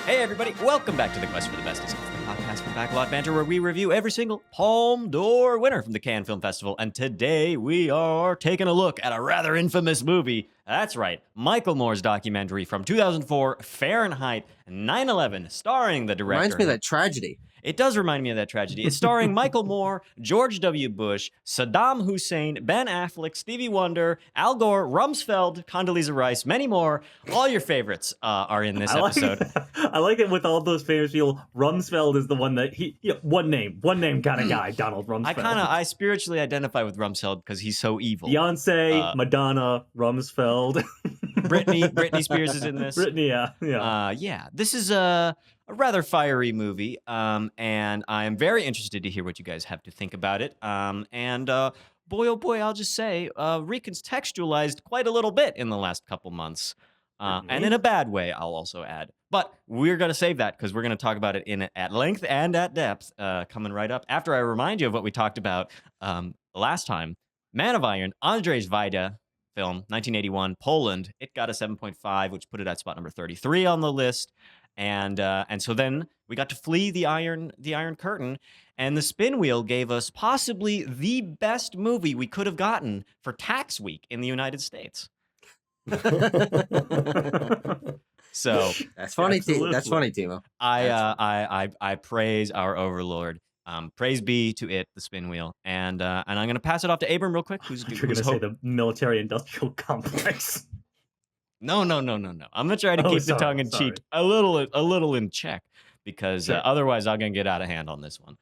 Hey everybody, welcome back to the Quest for the Bestest, the podcast from Backlot Banter, where we review every single Palme d'Or winner from the Cannes Film Festival. And today we are taking a look at a rather infamous movie. That's right, Michael Moore's documentary from 2004, Fahrenheit 9/11, starring the director. Reminds me of that tragedy. It does remind me of that tragedy. It's starring Michael Moore, George W. Bush, Saddam Hussein, Ben Affleck, Stevie Wonder, Al Gore, Rumsfeld, Condoleezza Rice, many more. All your favorites are in this episode. I like it with all those famous people. Rumsfeld is the one that one name kind of guy, Donald Rumsfeld. I spiritually identify with Rumsfeld because he's so evil. Beyonce, Madonna, Rumsfeld. Britney Spears is in this. Britney, yeah. This is a rather fiery movie, and I'm very interested to hear what you guys have to think about it. Boy, oh boy, I'll just say, recontextualized quite a little bit in the last couple months, and in a bad way, I'll also add. But we're going to save that because we're going to talk about it at length and at depth coming right up. After I remind you of what we talked about last time, Man of Iron, Andrzej Wajda film, 1981, Poland. It got a 7.5, which put it at spot number 33 on the list. And so then we got to flee the Iron Curtain, and the Spin Wheel gave us possibly the best movie we could have gotten for tax week in the United States. So that's funny. That's funny, Timo. I praise our overlord. Praise be to it, the Spin Wheel, and I'm going to pass it off to Abram real quick. You're going to say the military-industrial complex. No. I'm gonna try to keep the tongue in cheek a little in check because otherwise I'm gonna get out of hand on this one.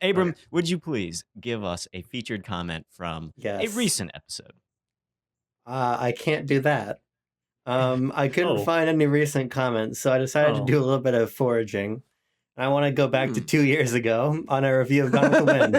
Abram, would you please give us a featured comment from a recent episode? I can't do that. I couldn't find any recent comments, so I decided to do a little bit of foraging. I want to go back to 2 years ago on a review of Gone with the Wind.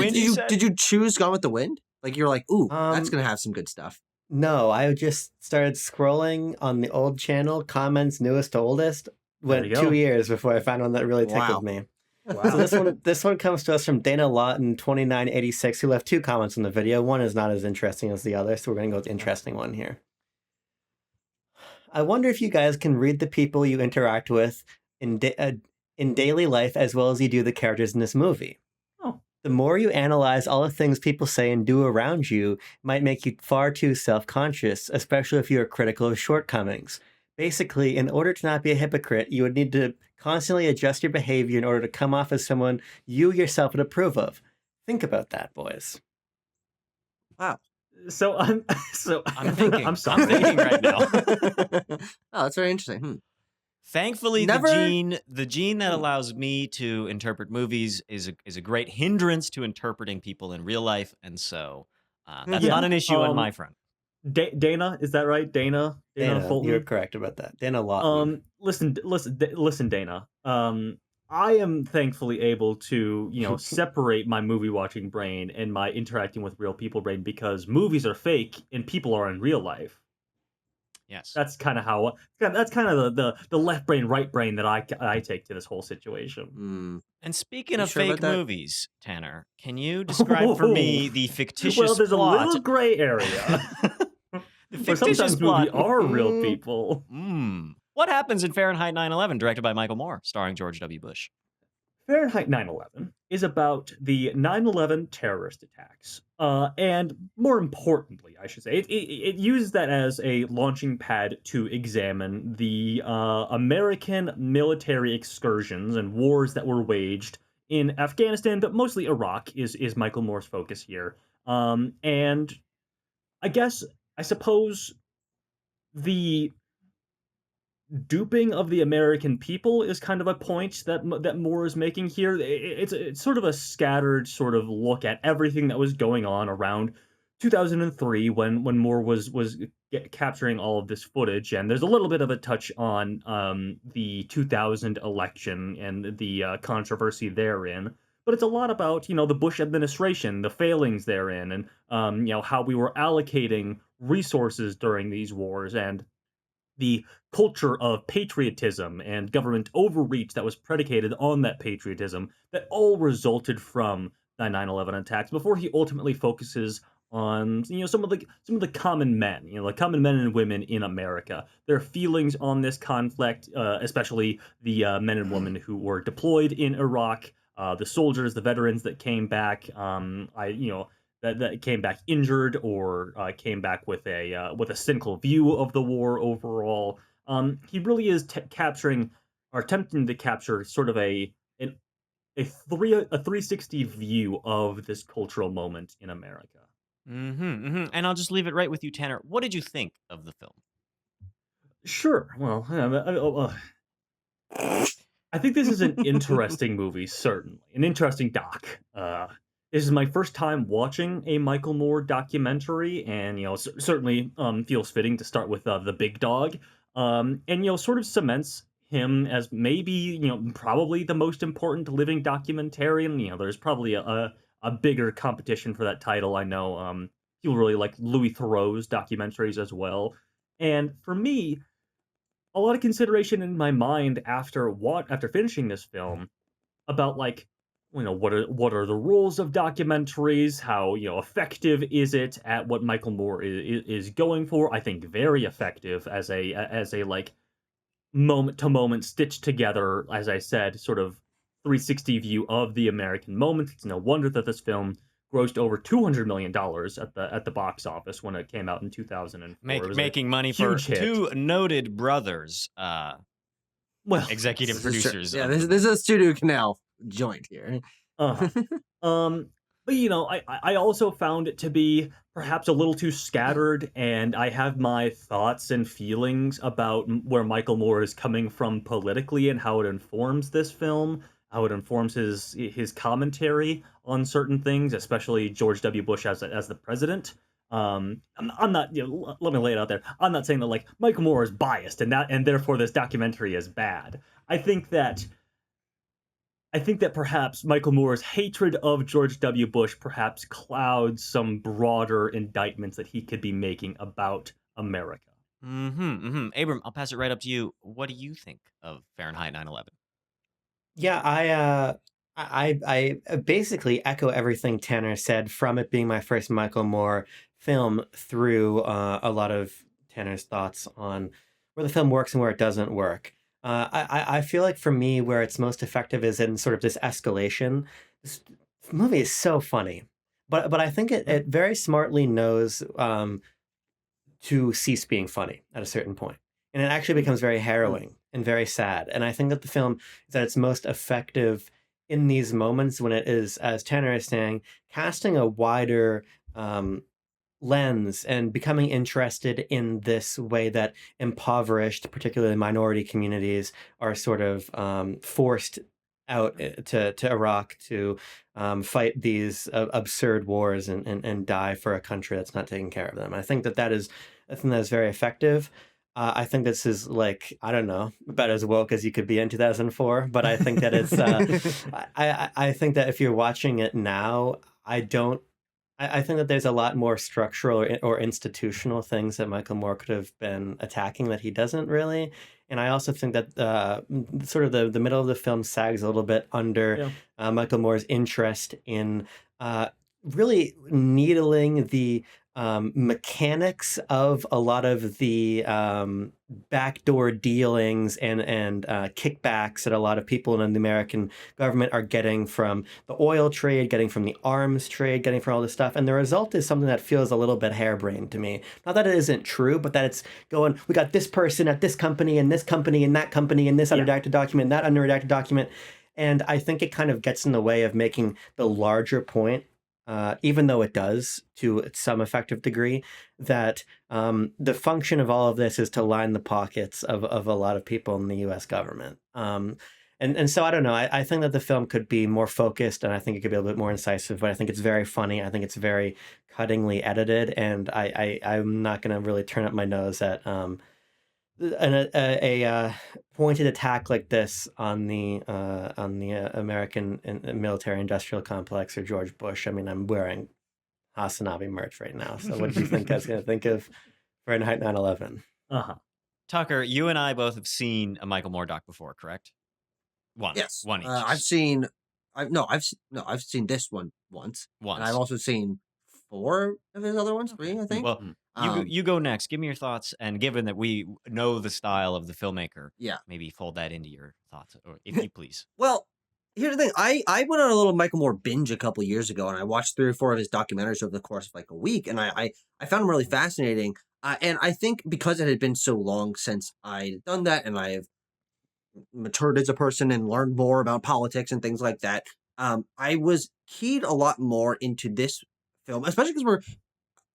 Okay. Did you choose Gone with the Wind? Like you're like, ooh, that's gonna have some good stuff. No, I just started scrolling on the old channel, comments newest to oldest. Went 2 years before I found one that really tickled me. Wow. So this one comes to us from Dana Lawton 2986, who left 2 comments on the video. One is not as interesting as the other, so we're gonna go with the interesting one here. I wonder if you guys can read the people you interact with in daily life as well as you do the characters in this movie. The more you analyze all the things people say and do around you might make you far too self-conscious, especially if you are critical of shortcomings. Basically, in order to not be a hypocrite, you would need to constantly adjust your behavior in order to come off as someone you yourself would approve of. Think about that, boys. Wow. I'm thinking. I'm sorry. I'm thinking right now. Oh, that's very interesting. Thankfully, the gene that allows me to interpret movies is a great hindrance to interpreting people in real life, and so that's not an issue on my front. Dana, is that right? Dana Fulton? You're correct about that. Dana Lawton. Listen, Dana. I am thankfully able to separate my movie watching brain and my interacting with real people brain because movies are fake and people are in real life. Yes, that's kind of the left brain, right brain that I take to this whole situation. And speaking of fake movies, Tanner, can you describe for me the fictitious plot? Well, there's a little gray area. The fictitious plot movies are real people. What happens in Fahrenheit 9/11, directed by Michael Moore, starring George W. Bush? Fahrenheit 9/11 is about the 9/11 terrorist attacks. And more importantly, I should say, it uses that as a launching pad to examine the American military excursions and wars that were waged in Afghanistan, but mostly Iraq is Michael Moore's focus here. And I suppose the duping of the American people is kind of a point that Moore is making here. It's sort of a scattered sort of look at everything that was going on around 2003 when Moore was capturing all of this footage, and there's a little bit of a touch on the 2000 election and the controversy therein. But it's a lot about the Bush administration, the failings therein, and how we were allocating resources during these wars and the culture of patriotism and government overreach that was predicated on that patriotism that all resulted from the 9/11 attacks before he ultimately focuses on some of the common men, like common men and women in America, their feelings on this conflict, especially the men and women who were deployed in Iraq, the soldiers, the veterans that came back, that came back injured or came back with a cynical view of the war overall. He really is capturing or attempting to capture sort of an a 360 view of this cultural moment in America. And I'll just leave it right with you, Tanner. What did you think of the film? Sure. Well, I think this is an interesting movie, certainly. An interesting doc. This is my first time watching a Michael Moore documentary, and certainly feels fitting to start with the big dog, and sort of cements him as maybe probably the most important living documentarian. There's probably a bigger competition for that title. I know people really like Louis Theroux's documentaries as well, and for me, a lot of consideration in my mind after finishing this film about like what are the rules of documentaries, how effective is it at what Michael Moore is going for. I think very effective as a like moment to moment stitched together, as I said, sort of 360 view of the American moment. It's no wonder that this film grossed over $200 million at the box office when it came out in 2004. It was a Making money for huge hit. two noted brothers, Well, executive This is producers. yeah, of this the this is a Studio Canal joint here. uh-huh. But I also found it to be perhaps a little too scattered, and I have my thoughts and feelings about where Michael Moore is coming from politically and how it informs this film, how it informs his commentary on certain things, especially George W. Bush as the president. I'm not. Let me lay it out there. I'm not saying that like Michael Moore is biased and therefore this documentary is bad. I think that perhaps Michael Moore's hatred of George W. Bush perhaps clouds some broader indictments that he could be making about America. Abram, I'll pass it right up to you. What do you think of Fahrenheit 9/11? Yeah, I basically echo everything Tanner said from it being my first Michael Moore film through a lot of Tanner's thoughts on where the film works and where it doesn't work. I feel like for me, where it's most effective is in sort of this escalation. This movie is so funny, but I think it very smartly knows to cease being funny at a certain point. And it actually becomes very harrowing and very sad. And I think that the film is at its most effective in these moments when it is, as Tanner is saying, casting a wider lens and becoming interested in this way that impoverished, particularly minority communities, are sort of forced out to Iraq to fight these absurd wars and die for a country that's not taking care of them. I think that is very effective. I think this is like, I don't know, about as woke as you could be in 2004, but I think that it's I think that if you're watching it now, I think that there's a lot more structural or institutional things that Michael Moore could have been attacking that he doesn't really. And I also think that sort of the middle of the film sags a little bit under Michael Moore's interest in really needling the mechanics of a lot of the backdoor dealings and kickbacks that a lot of people in the American government are getting from the oil trade, getting from the arms trade, getting from all this stuff. And the result is something that feels a little bit harebrained to me. Not that it isn't true, but that it's going, we got this person at this company and this company and that company and this unredacted document, and that unredacted document. And I think it kind of gets in the way of making the larger point, even though it does to some effective degree, that the function of all of this is to line the pockets of a lot of people in the U.S. government. And so I don't know. I think that the film could be more focused, and I think it could be a little bit more incisive. But I think it's very funny. I think it's very cuttingly edited, and I'm not going to really turn up my nose at a pointed attack like this on the American military industrial complex or George Bush. I mean, I'm wearing Hasanabi merch right now. So what did you think I was going to think of Fahrenheit 9/11? Tucker, you and I both have seen a Michael Moore doc before, correct? Yes. One each. I've seen this one once. Once. And I've also seen 4 of his other ones, 3, I think. Well, you go next. Give me your thoughts, and given that we know the style of the filmmaker, yeah. maybe fold that into your thoughts, or if you please. Well, here's the thing. I went on a little Michael Moore binge a couple years ago, and I watched 3 or 4 of his documentaries over the course of like a week, and I found them really fascinating. And I think because it had been so long since I'd done that, and I have matured as a person and learned more about politics and things like that, I was keyed a lot more into this film, especially because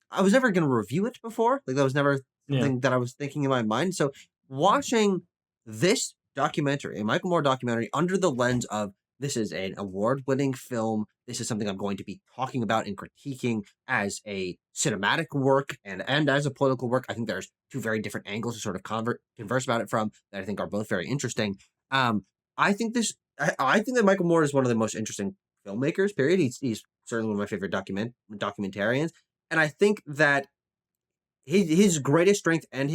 I was never going to review it before. Like that was never something that I was thinking in my mind. So watching this documentary, a Michael Moore documentary, under the lens of this is an award-winning film. This is something I'm going to be talking about and critiquing as a cinematic work and as a political work. I think there's 2 very different angles to sort of converse about it from that I think are both very interesting. I think I think that Michael Moore is one of the most interesting filmmakers. Period. He's certainly one of my favorite documentarians, and I think that his greatest strength and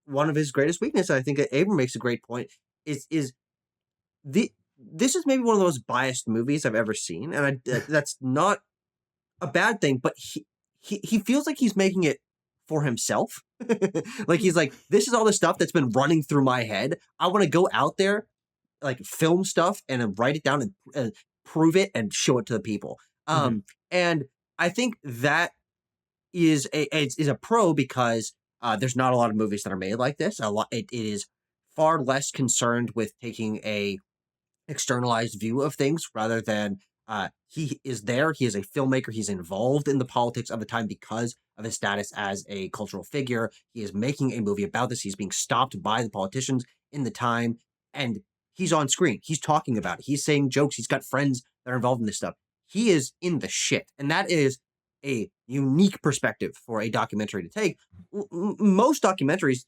one of his greatest weaknesses, I think Abram makes a great point, is this is maybe one of the most biased movies I've ever seen, and that's not a bad thing, but he feels like he's making it for himself. Like he's like, this is all the stuff that's been running through my head. I want to go out there, like film stuff and then write it down and prove it and show it to the people. And I think that is a pro because there's not a lot of movies that are made like this. It is far less concerned with taking a externalized view of things rather than he is there. He is a filmmaker. He's involved in the politics of the time because of his status as a cultural figure. He is making a movie about this. He's being stopped by the politicians in the time, and he's on screen. He's talking about it. He's saying jokes. He's got friends that are involved in this stuff. He is in the shit, and that is a unique perspective for a documentary to take. Most documentaries,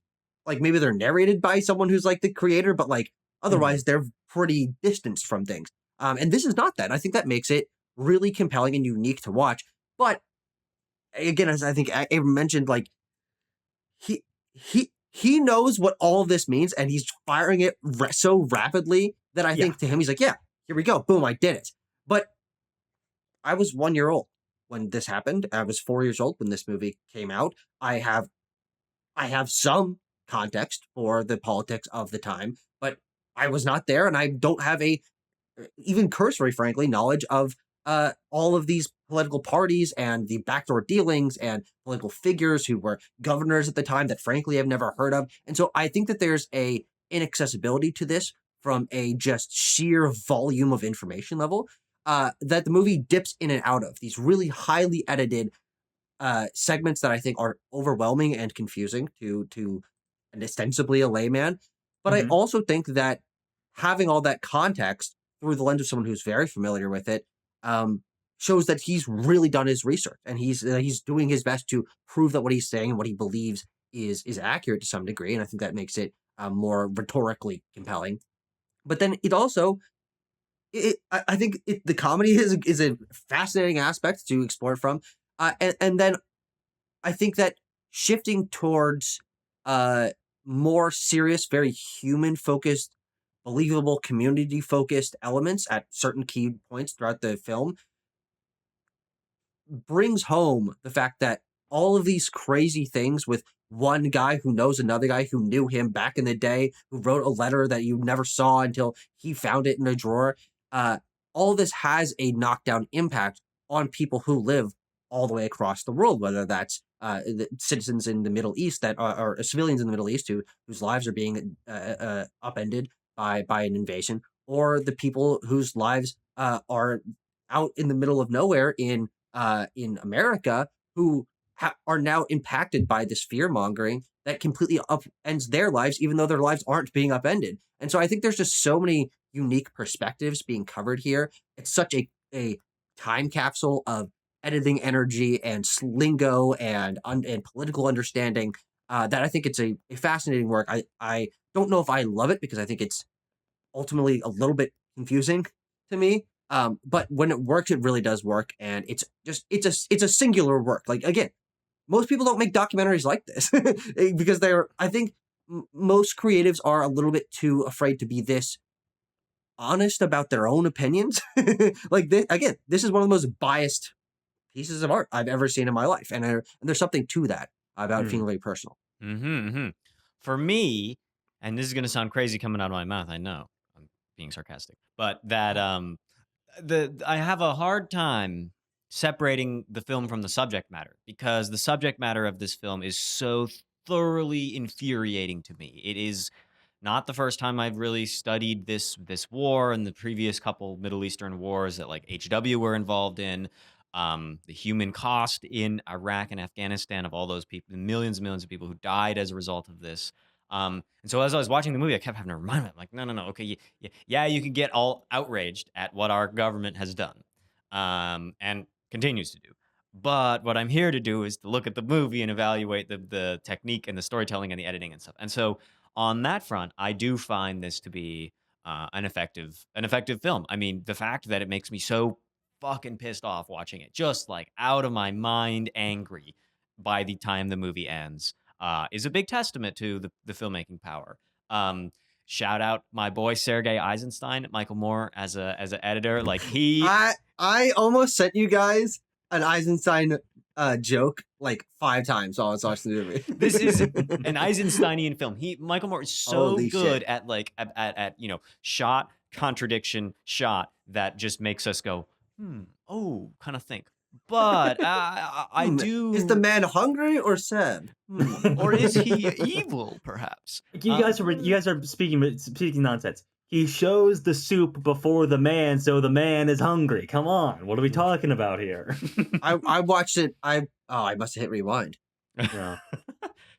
like maybe they're narrated by someone who's like the creator, but like otherwise they're pretty distanced from things. And this is not that. I think that makes it really compelling and unique to watch. But again, as I think Abram mentioned, like he knows what all of this means, and he's firing it so rapidly that I think to him, he's like, yeah, here we go. Boom, I did it. But I was 1 year old when this happened. I was 4 years old when this movie came out. I have some context for the politics of the time, but I was not there, and I don't have a even cursory, frankly, knowledge of all of these political parties and the backdoor dealings and political figures who were governors at the time that, frankly, I've never heard of. And so I think that there's a inaccessibility to this from a just sheer volume of information level that the movie dips in and out of. These really highly edited segments that I think are overwhelming and confusing to an ostensibly a layman. But I also think that having all that context through the lens of someone who's very familiar with it shows that he's really done his research, and he's doing his best to prove that what he's saying and what he believes is accurate to some degree. And I think that makes it more rhetorically compelling. But then it also, I think the comedy is a fascinating aspect to explore from. And then I think that shifting towards more serious, very human-focused, believable, community-focused elements at certain key points throughout the film brings home the fact that all of these crazy things with one guy who knows another guy who knew him back in the day, who wrote a letter that you never saw until he found it in a drawer. All this has a knockdown impact on people who live all the way across the world, whether that's the citizens in the Middle East that are civilians in the Middle East whose lives are being upended by an invasion, or the people whose lives are out in the middle of nowhere in America who are now impacted by this fear mongering that completely upends their lives, even though their lives aren't being upended. And so I think there's just so many unique perspectives being covered here. It's such a time capsule of editing energy and lingo and political understanding that I think it's a fascinating work. I don't know if I love it because I think it's ultimately a little bit confusing to me. But when it works, it really does work, and it's a singular work. Like again, most people don't make documentaries like this because I think most creatives are a little bit too afraid to be this honest about their own opinions. Like this, again, this is one of the most biased pieces of art I've ever seen in my life, and there's something to that about Mm. feeling very personal. Mm-hmm. For me, and this is gonna sound crazy coming out of my mouth, I know. I'm being sarcastic. But that the I have a hard time separating the film from the subject matter because the subject matter of this film is so thoroughly infuriating to me. It is not the first time I've really studied this war and the previous couple Middle Eastern wars that like HW were involved in. The human cost in Iraq and Afghanistan of all those people, millions and millions of people who died as a result of this. And so as I was watching the movie, I kept having to remind myself, like, no, no, no, okay, yeah, you can get all outraged at what our government has done, and continues to do. But what I'm here to do is to look at the movie and evaluate the technique and the storytelling and the editing and stuff. And so on that front, I do find this to be an effective film. I mean, the fact that it makes me so fucking pissed off watching it, just like out of my mind, angry by the time the movie ends, is a big testament to the filmmaking power. Shout out my boy Sergei Eisenstein, Michael Moore as an editor. Like he I almost sent you guys an Eisenstein joke like 5 times while I was watching the movie. This is an Eisensteinian film. Michael Moore is so Holy good shit. at like at shot contradiction shot that just makes us go oh kind of think. But I Is the do, man hungry or sad? or is he evil perhaps? You guys are speaking nonsense. He shows the soup before the man, so the man is hungry. Come on, what are we talking about here? I watched it. I must have hit rewind. Yeah.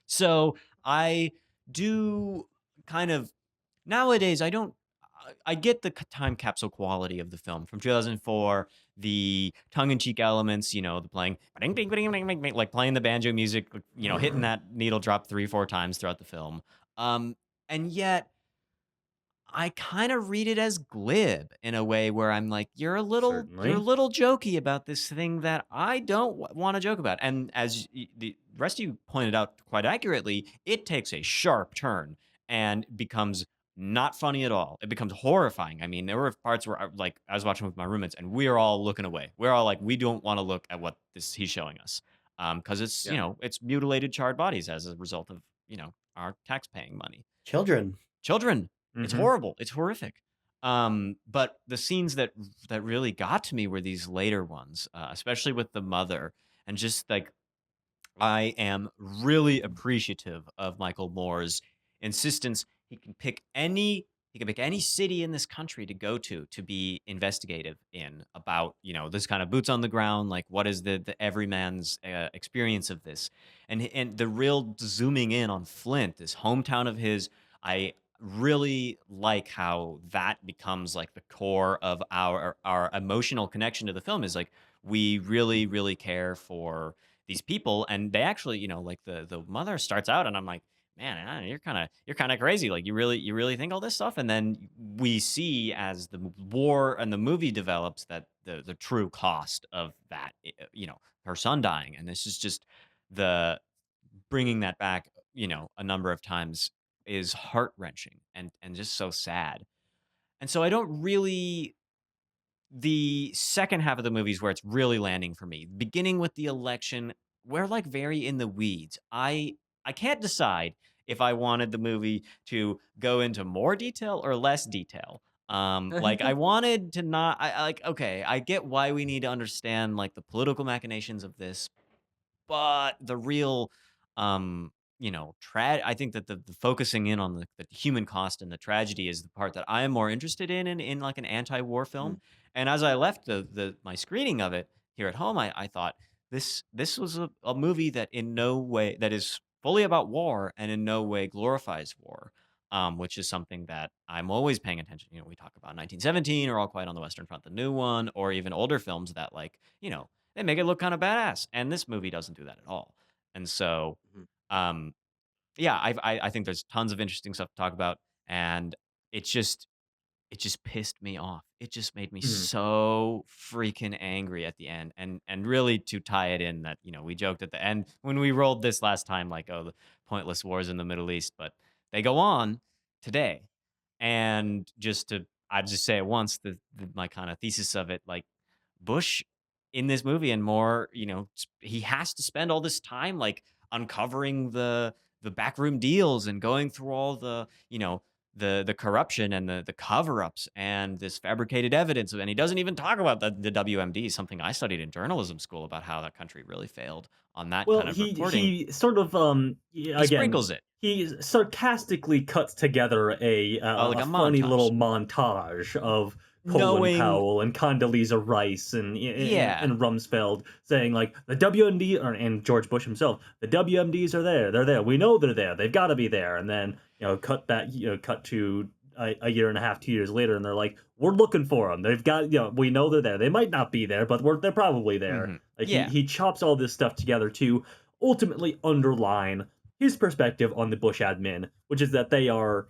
So I do kind of nowadays. I don't. I get the time capsule quality of the film from 2004, the tongue-in-cheek elements, the playing, like playing the banjo music, hitting that needle drop 3, 4 times throughout the film. And yet I kind of read it as glib in a way where I'm like, you're a little Certainly. jokey about this thing that I don't want to joke about. And as the rest of you pointed out quite accurately, it takes a sharp turn and becomes not funny at all. It becomes horrifying. I mean, there were parts where like I was watching with my roommates and we are all looking away. We're all like, we don't want to look at what he's showing us. Because it's, Yeah. it's mutilated charred bodies as a result of, our tax paying money. Children. Children. It's Mhm. horrible. It's horrific. But the scenes that really got to me were these later ones, especially with the mother, and just like I am really appreciative of Michael Moore's insistence. He can pick any city in this country to go to be investigative in about this kind of boots on the ground, like what is the everyman's experience of this, and the real zooming in on Flint, this hometown of his. I really like how that becomes like the core of our emotional connection to the film is like we really care for these people and they actually like the mother starts out and I'm like, man, you're kind of crazy, like you really think all this stuff, and then we see as the war and the movie develops that the true cost of that, her son dying, and this is just the bringing that back a number of times is heart-wrenching and just so sad. And so I don't really, the second half of the movie is where it's really landing for me. Beginning with the election, we're like very in the weeds. I can't decide if I wanted the movie to go into more detail or less detail. Like I wanted to not. I like okay. I get why we need to understand like the political machinations of this, but the real I think that the focusing in on the human cost and the tragedy is the part that I am more interested in like an anti-war film. And as I left the my screening of it here at home, I thought this was a movie that in no way that is fully about war and in no way glorifies war. Which is something that I'm always paying attention. We talk about 1917 or All Quiet on the Western Front, the new one, or even older films that like, they make it look kind of badass. And this movie doesn't do that at all. And so, Mhm. um, yeah, I think there's tons of interesting stuff to talk about, and it just pissed me off. It just made me Mhm. so freaking angry at the end, and really to tie it in that we joked at the end when we rolled this last time, like, oh, the pointless wars in the Middle East, but they go on today, and I just say it once, my kind of thesis of it, like Bush in this movie, and more, he has to spend all this time like uncovering the backroom deals and going through all the, the corruption and the cover-ups and this fabricated evidence. And he doesn't even talk about the WMD, something I studied in journalism school about how that country really failed on that Well, kind of reporting. he sort of He again, sprinkles it. he sarcastically cuts together Like a a funny montage. little montage of Colin Knowing, Powell and Condoleezza Rice yeah. and Rumsfeld saying like the WMD and George Bush himself, the WMDs are there, they're there, we know they're there, they've got to be there, and then cut to a year and a half, 2 years later, and they're like, we're looking for them. They've got, we know they're there. They might not be there, but they're probably there. Like Yeah. he chops all this stuff together to ultimately underline his perspective on the Bush admin, which is that they are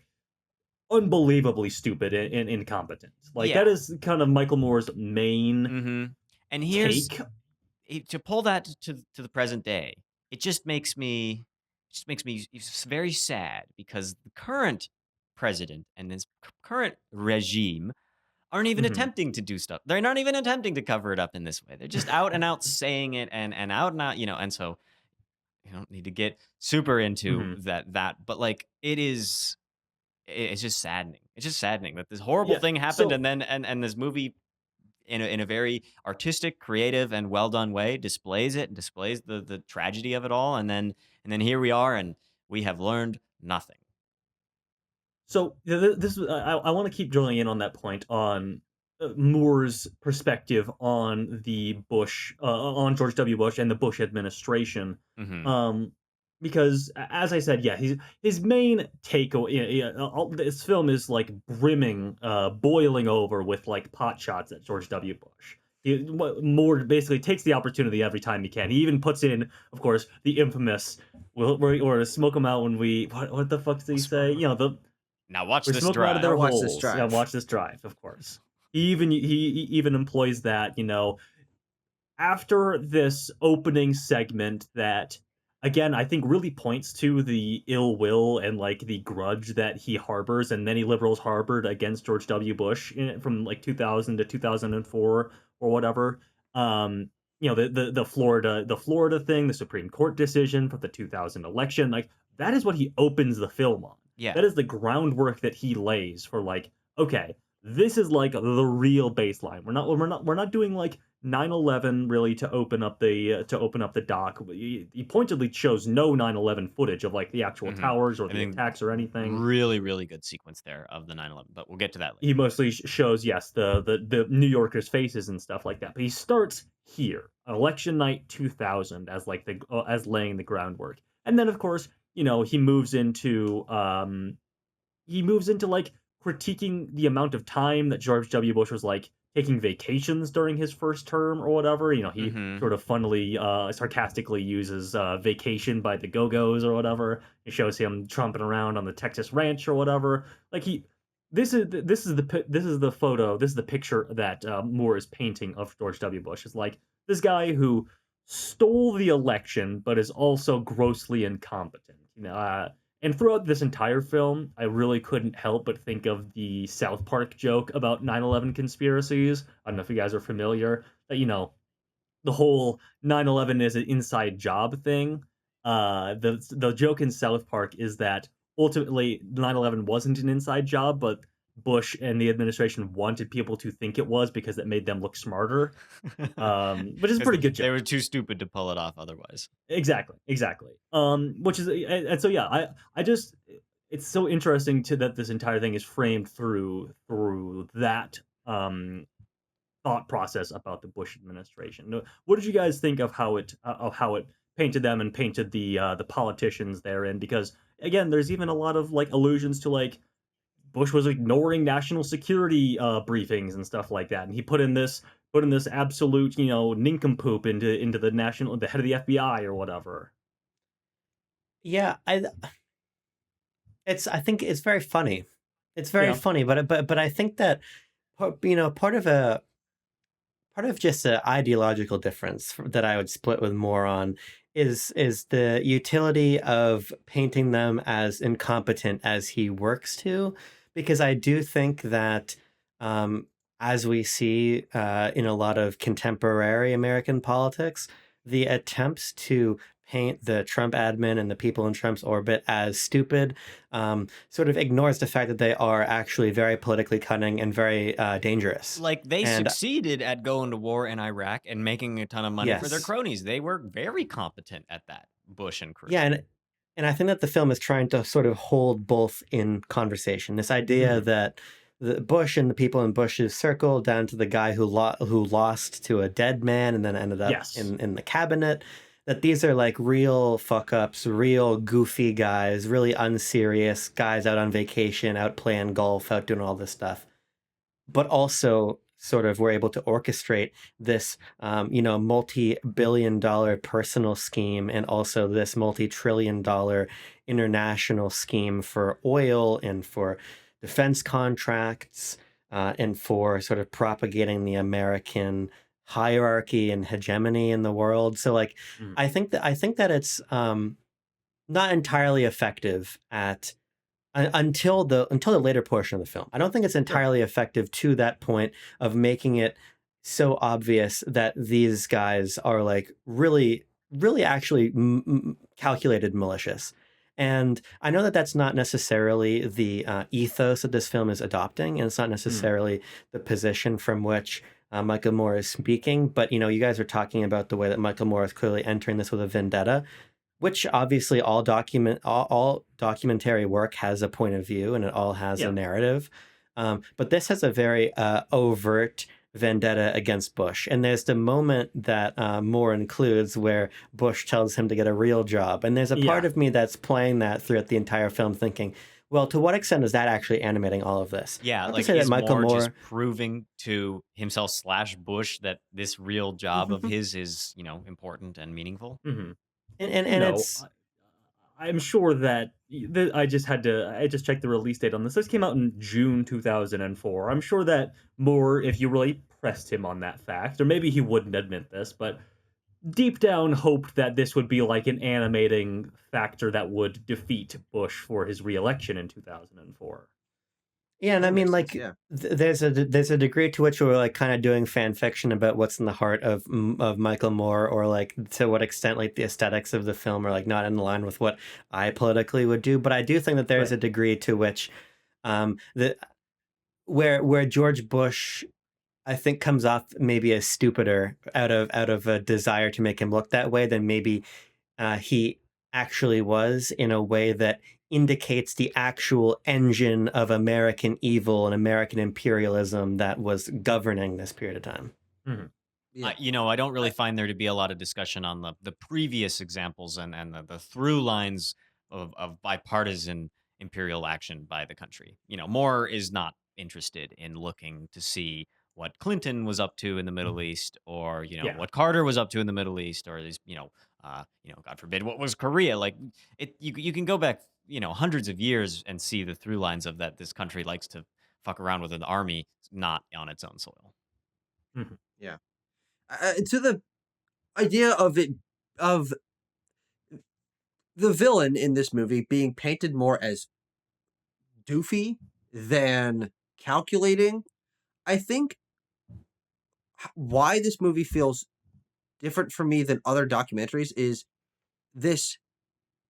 unbelievably stupid and incompetent. Like Yeah. that is kind of Michael Moore's main And here's take. to pull that to the present day. It just makes me very sad, because the current president and his current regime aren't even Mhm. attempting to do stuff. They're not even attempting to cover it up in this way. They're just out and out saying it, and out and out, and so you don't need to get super into Mhm. that, but like it's just saddening. It's just saddening that this horrible Yeah. thing happened, So and then and this movie, in a very artistic, creative, and well done way, displays it and displays the tragedy of it all, and then here we are, and we have learned nothing. So this I want to keep drilling in on that point on Moore's perspective on the Bush on George W. Bush and the Bush administration, Hmm. um, because as I said, yeah, his main takeaway. This film is like brimming, boiling over with like pot shots at George W. Bush. Moore basically takes the opportunity every time he can. He even puts in, of course, the infamous "We're smoke them out when we what the fuck did he say? The Now watch we this smoke them out of drive. their Now watch this holes. Yeah, drive. watch this drive, of course. He even employs that, after this opening segment that again I think really points to the ill will and like the grudge that he harbors and many liberals harbored against George W. Bush from like 2000 to 2004 or whatever. The Florida thing, the Supreme Court decision for the 2000 election, like that is what he opens the film on. Yeah. That is the groundwork that he lays for like, okay, this is like the real baseline. We're not doing like 9/11 really to open up the dock. He pointedly chose no 9/11 footage of like the actual Hmm. towers or I the mean, attacks or anything. really, really good sequence there of the 9/11, but we'll get to that later. He mostly shows, yes, the New Yorkers' faces and stuff like that. But he starts here on election night 2000 as like the as laying the groundwork, and then of course he moves into like critiquing the amount of time that George W. Bush was like taking vacations during his first term or whatever. He Hmm. sort of funnily, sarcastically uses vacation by the Go Go's or whatever. It shows him tromping around on the Texas ranch or whatever. Like this is the photo, this is the picture that Moore is painting of George W. Bush. It's like this guy who stole the election but is also grossly incompetent. And throughout this entire film, I really couldn't help but think of the South Park joke about 9/11 conspiracies. I don't know if you guys are familiar. That the whole 9/11 is an inside job thing. The joke in South Park is that ultimately 9/11 wasn't an inside job, but Bush and the administration wanted people to think it was because it made them look smarter. Which is a 'Cause pretty good they joke. were too stupid to pull it off otherwise. Exactly, exactly. Which is and so yeah, I just it's so interesting to that this entire thing is framed through that thought process about the Bush administration. What did you guys think of how it painted them and painted the politicians therein? Because again, there's even a lot of like allusions to like Bush was ignoring national security briefings and stuff like that, and he put in this absolute nincompoop into the head of the FBI or whatever. Yeah, I think it's very funny. It's very Yeah. funny, but I think that part of just an ideological difference that I would split with more on is the utility of painting them as incompetent as he works to, because I do think that um, as we see in a lot of contemporary American politics, the attempts to paint the Trump admin and the people in Trump's orbit as stupid sort of ignores the fact that they are actually very politically cunning and very dangerous. Like, they And succeeded at going to war in Iraq and making a ton of money for their yes, cronies. They were very competent at that, Bush and crew. yeah, and I think that the film is trying to sort of hold both in conversation. This idea that the Bush and the people in Bush's circle, down to the guy who lost to a dead man and then ended up Yes. in the cabinet, that these are like real fuck ups, real goofy guys, really unserious guys out on vacation, out playing golf, out doing all this stuff, but also sort of were able to orchestrate this, multi-billion-dollar personal scheme and also this multi-trillion-dollar international scheme for oil and for defense contracts and for sort of propagating the American hierarchy and hegemony in the world. So, like, Mm. I think that it's not entirely effective at until the later portion of the film. I don't think it's entirely effective to that point of making it so obvious that these guys are like really, really actually calculated malicious. And I know that that's not necessarily the ethos that this film is adopting, and it's not necessarily the position from which Michael Moore is speaking. But you guys are talking about the way that Michael Moore is clearly entering this with a vendetta, which obviously all documentary work has a point of view and it all has a narrative. But this has a very overt vendetta against Bush. And there's the moment that Moore includes where Bush tells him to get a real job. And there's a part of me that's playing that throughout the entire film thinking, well, to what extent is that actually animating all of this? Yeah, Not like, to say that is Michael Moore Moore just proving to himself / Bush that this real job of his is, important and meaningful? Mhm. and You know, it's I'm sure that I just checked the release date on this. This came out in June 2004. I'm sure that Moore, if you really pressed him on that fact, or maybe he wouldn't admit this, but deep down hoped that this would be like an animating factor that would defeat Bush for his reelection in 2004. Yeah, and I That mean, makes like, sense, yeah. there's a degree to which we're like kind of doing fan fiction about what's in the heart of Michael Moore, or like to what extent like the aesthetics of the film are like not in line with what I politically would do. But I do think that there is a Right. degree to which the where George Bush, I think, comes off maybe as stupider out of a desire to make him look that way than maybe he actually was, in a way that indicates the actual engine of American evil and American imperialism that was governing this period of time. Mhm. Yeah. I don't really I- find there to be a lot of discussion on the previous examples and the through lines of bipartisan imperial action by the country. Moore is not interested in looking to see what Clinton was up to in the Middle East, or Yeah. what Carter was up to in the Middle East, or these God forbid, what was Korea like. You can go back hundreds of years and see the through lines of that. This country likes to fuck around with an army not on its own soil. Mhm. Yeah. To the idea of the villain in this movie being painted more as doofy than calculating, I think why this movie feels different for me than other documentaries is this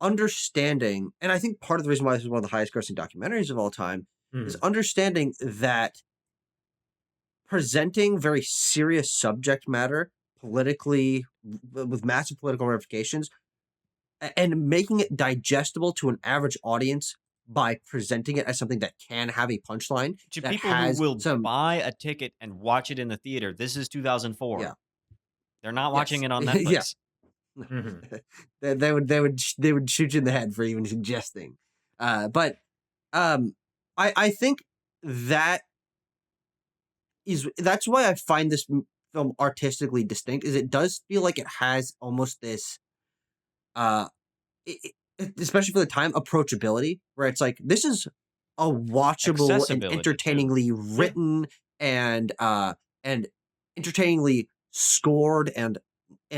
understanding, and I think part of the reason why this is one of the highest grossing documentaries of all time is Mhm. understanding that presenting very serious subject matter politically with massive political ramifications and making it digestible to an average audience by presenting it as something that can have a punchline To that people who has will some buy a ticket and watch it in the theater, this is 2004. yeah. They're not watching Yes. it on Yeah. Netflix. Mhm. They would shoot you in the head for even suggesting. But I think that that's why I find this film artistically distinct. Is it does feel like it has almost this uh, especially for the time, approachability, where it's like this is a watchable and Accessibility, too. entertainingly written and entertainingly scored and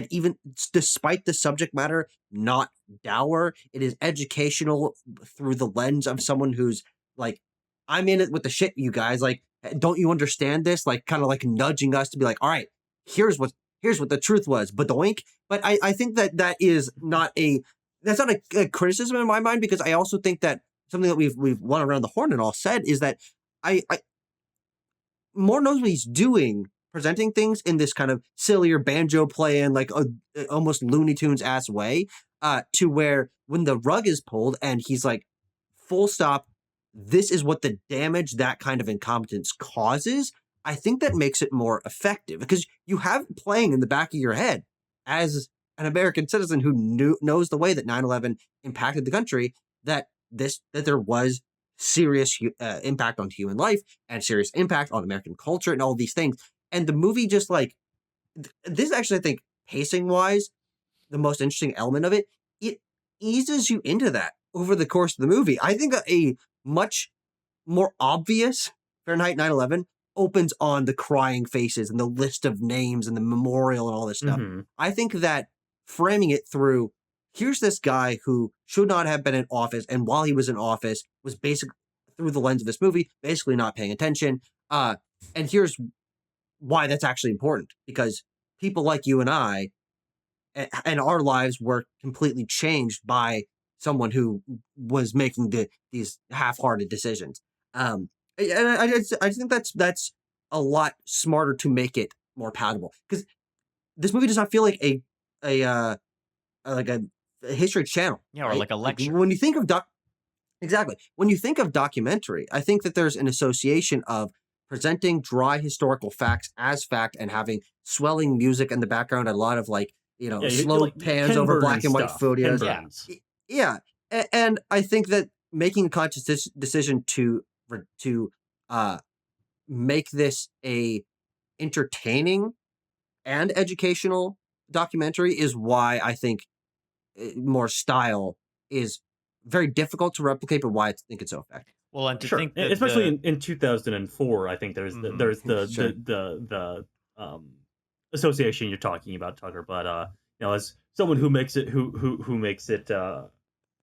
even despite the subject matter not dour, it is educational through the lens of someone who's like, I'm in it with the shit, you guys. Like, Don't you understand this? Like kind of like nudging us to be like, all right, here's what here's what the truth was, but doink. But I think that that's not a criticism in my mind, because I also think that something that we've won around the horn and all said is that I Moore knows what he's doing, presenting things in this kind of sillier banjo playing, like a almost Looney Tunes ass way, to where when the rug is pulled and he's like, full stop, this is what the damage that kind of incompetence causes. I think that makes it more effective, because you have it playing in the back of your head as an American citizen who knows the way that 9/11 impacted the country, that there was serious impact on human life and serious impact on American culture and all these things. And the movie just like this actually, I think, pacing wise, the most interesting element of it, it eases you into that over the course of the movie. I think a much more obvious Fahrenheit 9/11 opens on the crying faces and the list of names and the memorial and all this stuff. Hmm. I think that framing it through, here's this guy who should not have been in office, and while he was in office was basically, through the lens of this movie, basically not paying attention. And here's why that's actually important, because people like you and I, and our lives were completely changed by someone who was making these half-hearted decisions. And I think that's a lot smarter to make it more palatable, because this movie does not feel like a like a history channel, Yeah, or right? like a Like lecture. when you think of exactly, when you think of documentary, I think that there's an association of presenting dry historical facts as fact and having swelling music in the background, a lot of like, Yeah, you slow like pans Ken over Burns black and white stuff. Ken photos. Yeah. Burns. Yeah, and I think that making a conscious decision to uh make this a entertaining and educational documentary is why I think more style is very difficult to replicate, but why I think it's so effective. Well, and to Sure, think that especially the in 2004, I think Mhm. there's Sure. the association you're talking about, Tucker. But as someone who makes it who makes it a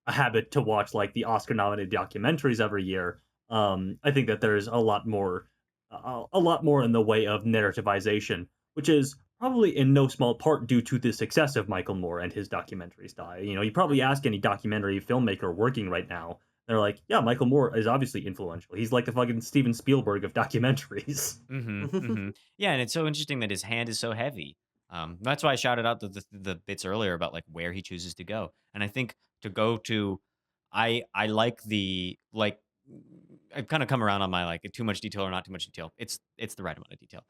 habit to watch like the Oscar nominated documentaries every year, I think that there's a lot more in the way of narrativization, which is probably in no small part due to the success of Michael Moore and his documentary style. You probably ask any documentary filmmaker working right now, they're like, yeah, Michael Moore is obviously influential. He's like the fucking Steven Spielberg of documentaries. Mhm, mhm. Yeah, and it's so interesting that his hand is so heavy. That's why I shouted out the bits earlier about like where he chooses to go, and I think to go to, I like the like. I've kind of come around on my like too much detail or not too much detail. It's the right amount of detail.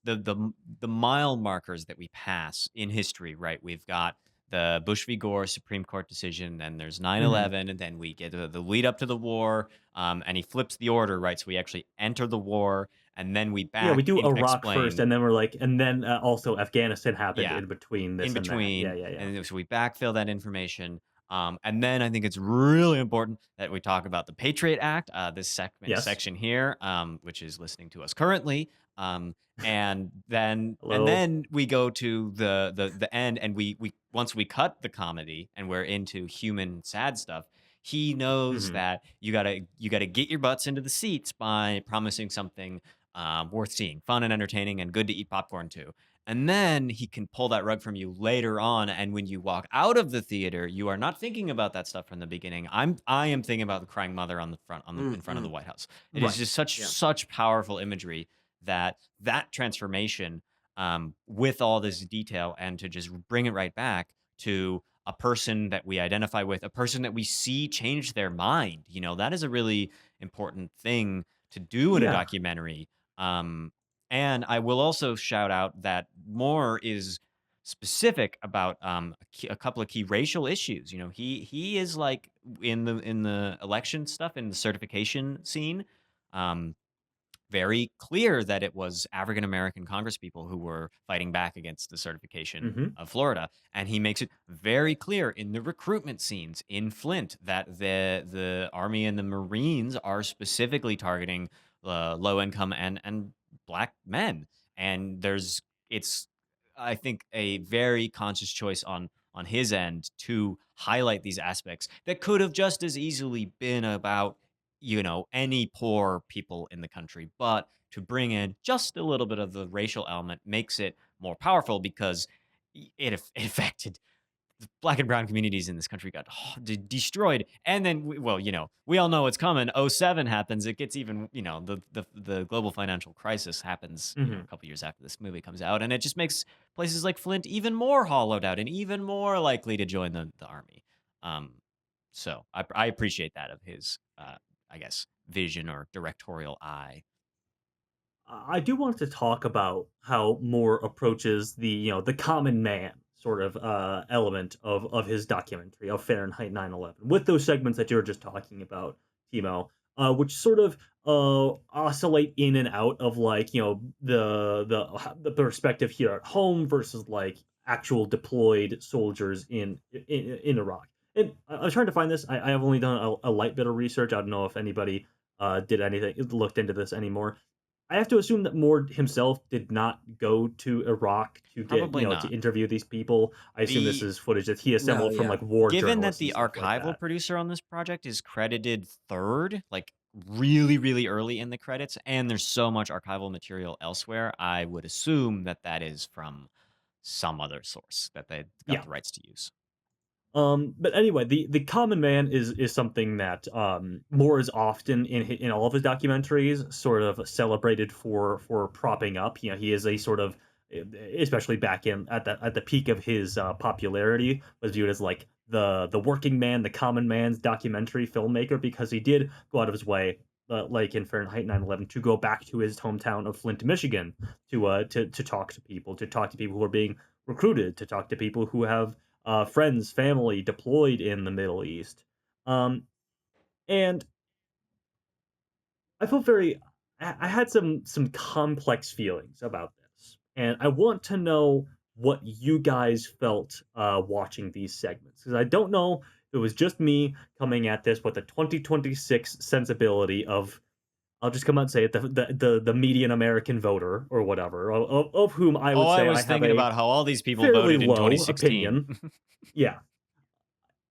The mile markers that we pass in history, right? We've got the Bush v. Gore Supreme Court decision, then there's nine Mhm. eleven, and then we get the lead up to the war, and he flips the order, right? So we actually enter the war, and then we Yeah, we back do in to Iraq first, explain, and then also Afghanistan happened yeah, in between in this and that. Yeah, between, yeah, yeah. and then so we backfill that information. And then I think it's really important that we talk about the Patriot Act, this Yes. section here, which is listening to us currently. Um, and Hello. then we go to the end, and we once we cut the comedy and we're into human sad stuff. He knows Hmm. that you gotta get your butts into the seats by promising something worth seeing, fun and entertaining, and good to eat popcorn too. And then he can pull that rug from you later on. And when you walk out of the theater, you are not thinking about that stuff from the beginning. I am thinking about the crying mother on the front in front of the Mm-mm. White House. It is Right. just such Yeah. such powerful imagery that transformation, with all this detail, and to just bring it right back to a person that we identify with, a person that we see change their mind. That is a really important thing to do in a Yeah. documentary. And I will also shout out that Moore is specific about a couple of key racial issues. He is like in the election stuff, in the certification scene. Um, Very clear that it was African American congresspeople who were fighting back against the certification Hmm. of Florida, and he makes it very clear in the recruitment scenes in Flint that the Army and the Marines are specifically targeting low income and black men, and it's I think a very conscious choice on his end to highlight these aspects that could have just as easily been about any poor people in the country, but to bring in just a little bit of the racial element makes it more powerful because it affected the black and brown communities in this country got destroyed. And then, well, we all know what's coming. '07 happens. It gets even, the global financial crisis happens, Hmm. a couple years after this movie comes out. And it just makes places like Flint even more hollowed out and even more likely to join the army. Um, so I appreciate that of his, I guess, vision or directorial eye. I do want to talk about how Moore approaches the common man sort of element of his documentary of Fahrenheit 9/11 with those segments that you were just talking about, Timo, which sort of oscillate in and out of like the perspective here at home versus like actual deployed soldiers in Iraq. And I was trying to find this. I have only done a light bit of research. I don't know if anybody did anything looked into this anymore. I have to assume that Moore himself did not go to Iraq to get, Probably to not. interview these people. I assume this The is footage that he No, assembled from yeah. like war Given that journalists and the stuff like archival that. producer on this project is credited third, like really, really early in the credits, and there's so much archival material elsewhere, I would assume that that is from some other source that they got Yeah. the rights to use. But anyway, the common man is something that Moore is often in all of his documentaries sort of celebrated for propping up. He is a sort of, especially back in at the peak of his popularity, was viewed as like the working man, the common man's documentary filmmaker because he did go out of his way. Like in Fahrenheit 9/11, to go back to his hometown of Flint, Michigan, to talk to people, who are being recruited, to talk to people who have friends, family deployed in the Middle East. Um, and I felt very, I had some complex feelings about this, and I want to know what you guys felt watching these segments because I don't know if it was just me coming at this with a 2026 sensibility of. I'll just come out and say it, the median American voter or whatever, of whom I Oh, would I say I was have thinking a about how all these people fairly voted in low 2016. opinion. Yeah,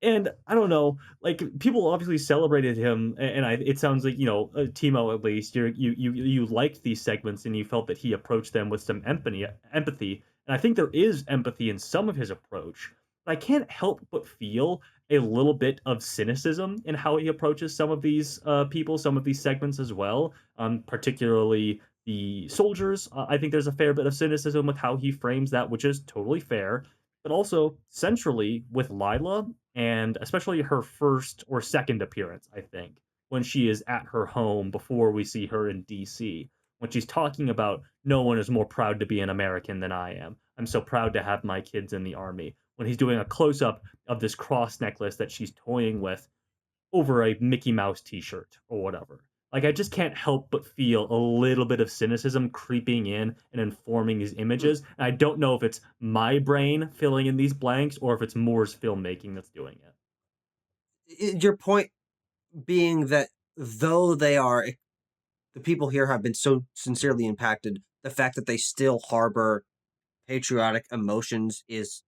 and I don't know, like people obviously celebrated him, and it sounds like Timo at least you liked these segments and you felt that he approached them with some empathy, and I think there is empathy in some of his approach, but I can't help but feel a little bit of cynicism in how he approaches some of these people, some of these segments as well, particularly the soldiers. I think there's a fair bit of cynicism with how he frames that, which is totally fair. But also centrally with Lila, and especially her first or second appearance, I think, when she is at her home before we see her in DC, when she's talking about no one is more proud to be an American than I am. I'm so proud to have my kids in the army. When he's doing a close up of this cross necklace that she's toying with over a Mickey Mouse t-shirt or whatever. Like I just can't help but feel a little bit of cynicism creeping in and informing these images. And I don't know if it's my brain filling in these blanks or if it's Moore's filmmaking that's doing it. Your point being that though the people here have been so sincerely impacted, the fact that they still harbor patriotic emotions is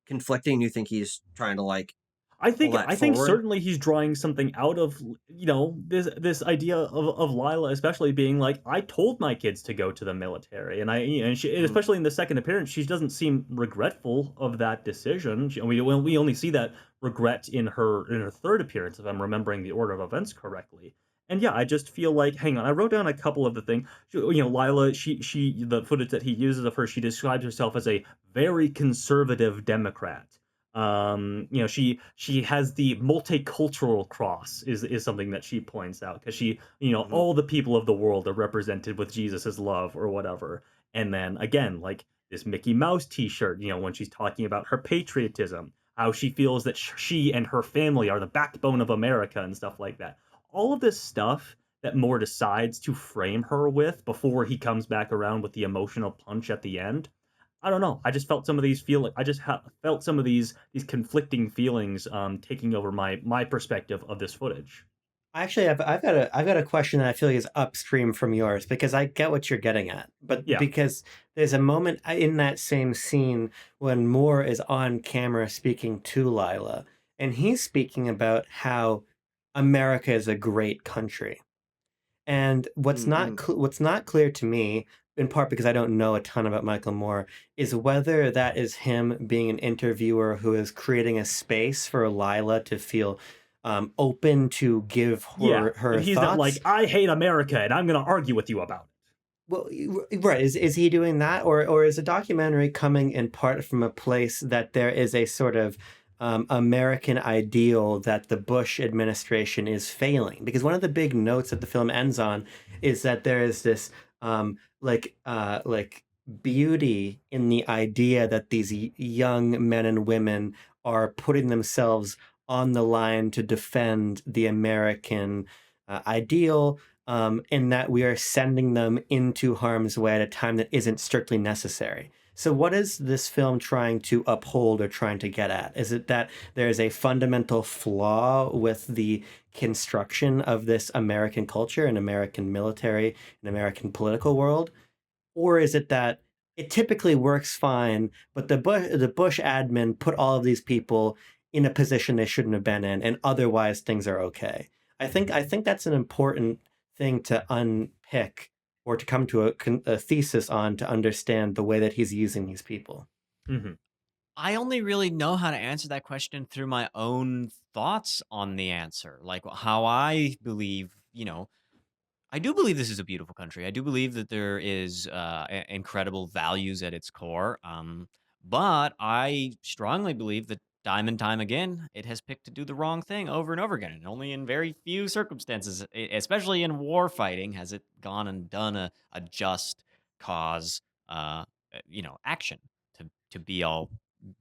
conflicting. You think he's trying to like I pull think that I think forward? certainly he's drawing something out of this idea of Lila, especially being like, I told my kids to go to the military, and and she, Mhm. especially in the second appearance, she doesn't seem regretful of that decision. We only see that regret in her third appearance, if I'm remembering the order of events correctly. And yeah, I just feel like, hang on, I wrote down a couple of the things. Lila, she the footage that he uses of her, she describes herself as a very conservative Democrat. She has the multicultural cross is something that she points out because Mhm. all the people of the world are represented with Jesus's love or whatever. And then again, like this Mickey Mouse t-shirt, when she's talking about her patriotism, how she feels that she and her family are the backbone of America and stuff like that. All of this stuff that Moore decides to frame her with before he comes back around with the emotional punch at the end. I don't know. I just felt some of these felt some of these conflicting feelings taking over my perspective of this footage. Actually, I've got a question that I feel like is upstream from yours because I get what you're getting at, but Yeah. because there's a moment in that same scene when Moore is on camera speaking to Lila, and he's speaking about how America is a great country. And Mm-hmm. what's not clear to me, in part because I don't know a ton about Michael Moore, is whether that is him being an interviewer who is creating a space for Lila to feel open to give Yeah, her if he's not like, thoughts. I hate America and I'm going to argue with you about it. Well, right. Is he doing that, or is a documentary coming in part from a place that there is a sort of American ideal that the Bush administration is failing? Because one of the big notes that the film ends on is that there is this like beauty in the idea that these young men and women are putting themselves on the line to defend the American ideal, in that we are sending them into harm's way at a time that isn't strictly necessary. So, what is this film trying to uphold or trying to get at? Is it that there is a fundamental flaw with the construction of this American culture and American military and American political world? Or is it that it typically works fine, but the Bush admin put all of these people in a position they shouldn't have been in, and otherwise things are okay? I think that's an important thing to unpick or to come to a thesis on to understand the way that he's using these people. Mm-hmm. I only really know how to answer that question through my own thoughts on the answer. Like how I believe, I do believe this is a beautiful country. I do believe that there is incredible values at its core. But I strongly believe that time and time again, it has picked to do the wrong thing over and over again. And only in very few circumstances, especially in war fighting, has it gone and done a just cause, action to be all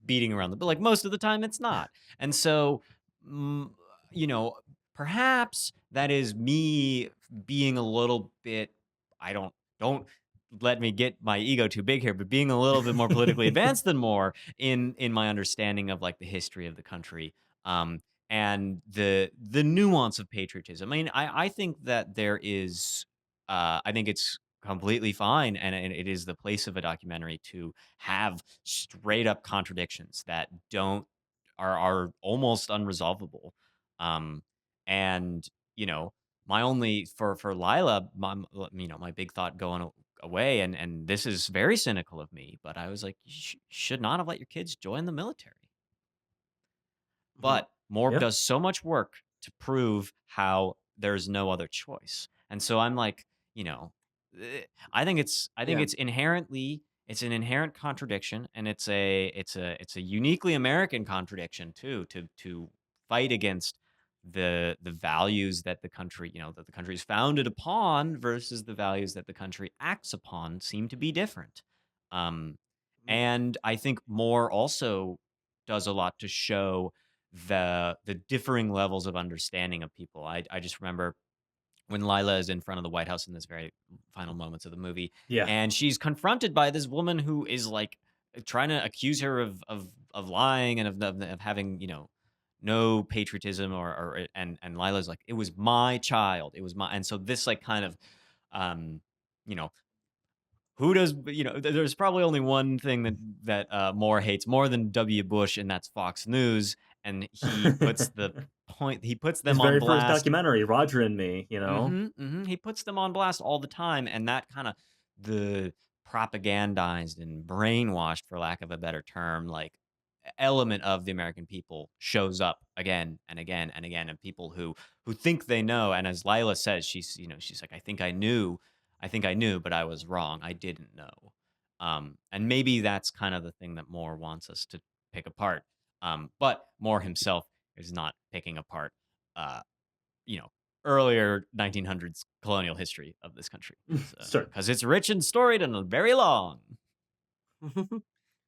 beating around the but like most of the time it's not. And so, mm, you know, perhaps that is me being a little bit I don't let me get my ego too big here, but being a little bit more politically advanced than more in my understanding of like the history of the country, um and the nuance of patriotism. I mean, I think that there is I think it's completely fine, and it is the place of a documentary to have straight up contradictions that don't are almost unresolvable. Um and you know my only for Lila, my big thought going away, and this is very cynical of me, but I was like, you should not have let your kids join the military. Mm-hmm. But Morb Yeah. does so much work to prove how there's no other choice. And so I'm like, you know, I think Yeah. it's an inherent contradiction, and it's a uniquely American contradiction too, to fight against the values that the country, that the country is founded upon versus the values that the country acts upon seem to be different. Um Mm-hmm. and I think Moore also does a lot to show the differing levels of understanding of people. I just remember when Lila is in front of the White House in this very final moments of the movie, Yeah. and she's confronted by this woman who is like trying to accuse her of lying and of having no patriotism and Lila's like, it was my child, it was my, and so this like kind of um you know who does there's probably only one thing that Moore hates more than W. Bush, and that's Fox News. And he puts His them on very first blast. documentary, Roger and Me, you know? He puts them on blast all the time, and that kind of the propagandized and brainwashed, for lack of a better term, like element of the American people shows up again and again and again, and people who think they know. And as Lila says, she's like, I think I knew, but I was wrong. I didn't know. And maybe that's kind of the thing that Moore wants us to pick apart. But Moore himself is not picking apart, uh, you know, earlier 1900s colonial history of this country, Sure. because it's rich and storied and very long.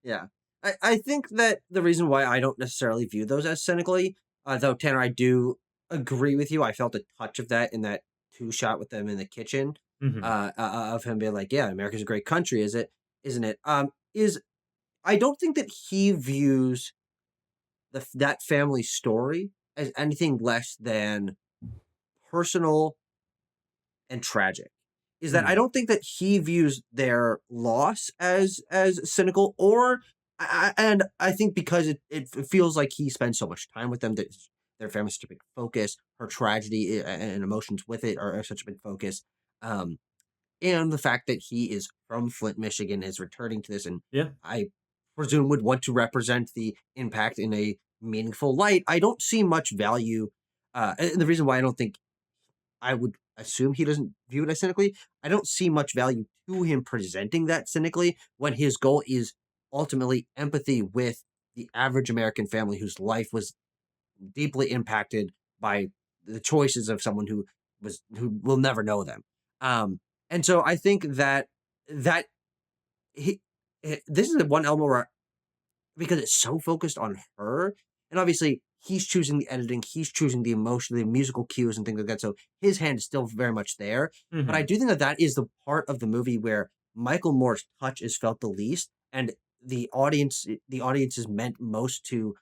Yeah. I think that the reason why I don't necessarily view those as cynically, though Tanner, I do agree with you. I felt a touch of that in that two shot with them in the kitchen, Hmm. of him being like, "Yeah, America's a great country, is it? Isn't it?" Is I don't think that he views that family story as anything less than personal and tragic. Is that I Hmm. don't think that he views their loss as cynical, or and I think because it feels like he spends so much time with them, that their family's such a big focus. Her tragedy and emotions with it are such a big focus. Um, and the fact that he is from Flint, Michigan, is returning to this, and Yeah. I presume would want to represent the impact in a meaningful light. I don't see much value, and the reason why I don't think I would assume he doesn't view it as cynically. I don't see much value to him presenting that cynically when his goal is ultimately empathy with the average American family whose life was deeply impacted by the choices of someone who will never know them. And so I think that he this is the one element where, because it's so focused on her, and obviously he's choosing the editing, he's choosing the emotion, the musical cues and things like that, so his hand is still very much there. But I Mhm. do think that that is the part of the movie where Michael Moore's touch is felt the least, and the audience is meant most to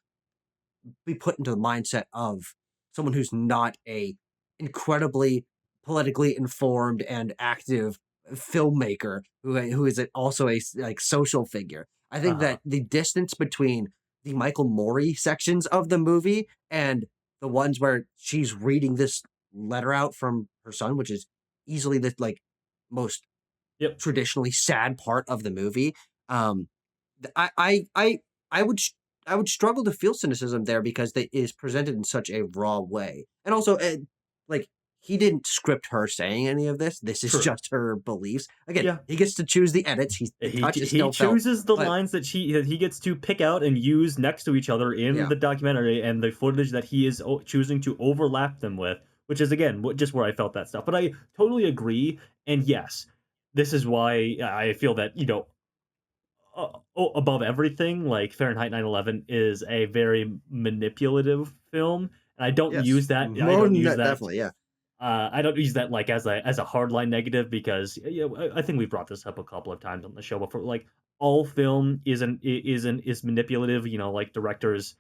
be put into the mindset of someone who's not a incredibly politically informed and active filmmaker who is also a like social figure. I think Uh-huh. that the distance between the Michael Morey sections of the movie and the ones where she's reading this letter out from her son, which is easily the like most Yep. traditionally sad part of the movie. Um, I would I would struggle to feel cynicism there because it is presented in such a raw way, and also like he didn't script her saying any of this. This is True. just her beliefs. Again, Yeah. he gets to choose the edits. The touch is He still felt, chooses the but lines that he gets to pick out and use next to each other in yeah, the documentary, and the footage that he is choosing to overlap them with, which is again just where I felt that stuff. But I totally agree, and yes, this is why I feel that above everything, like Fahrenheit 9/11 is a very manipulative film, and I don't yes, use that. I more don't than use that, that definitely, yeah, I don't use that like as a hardline negative because I think we've brought this up a couple of times on the show before. Like all film is manipulative. Like directors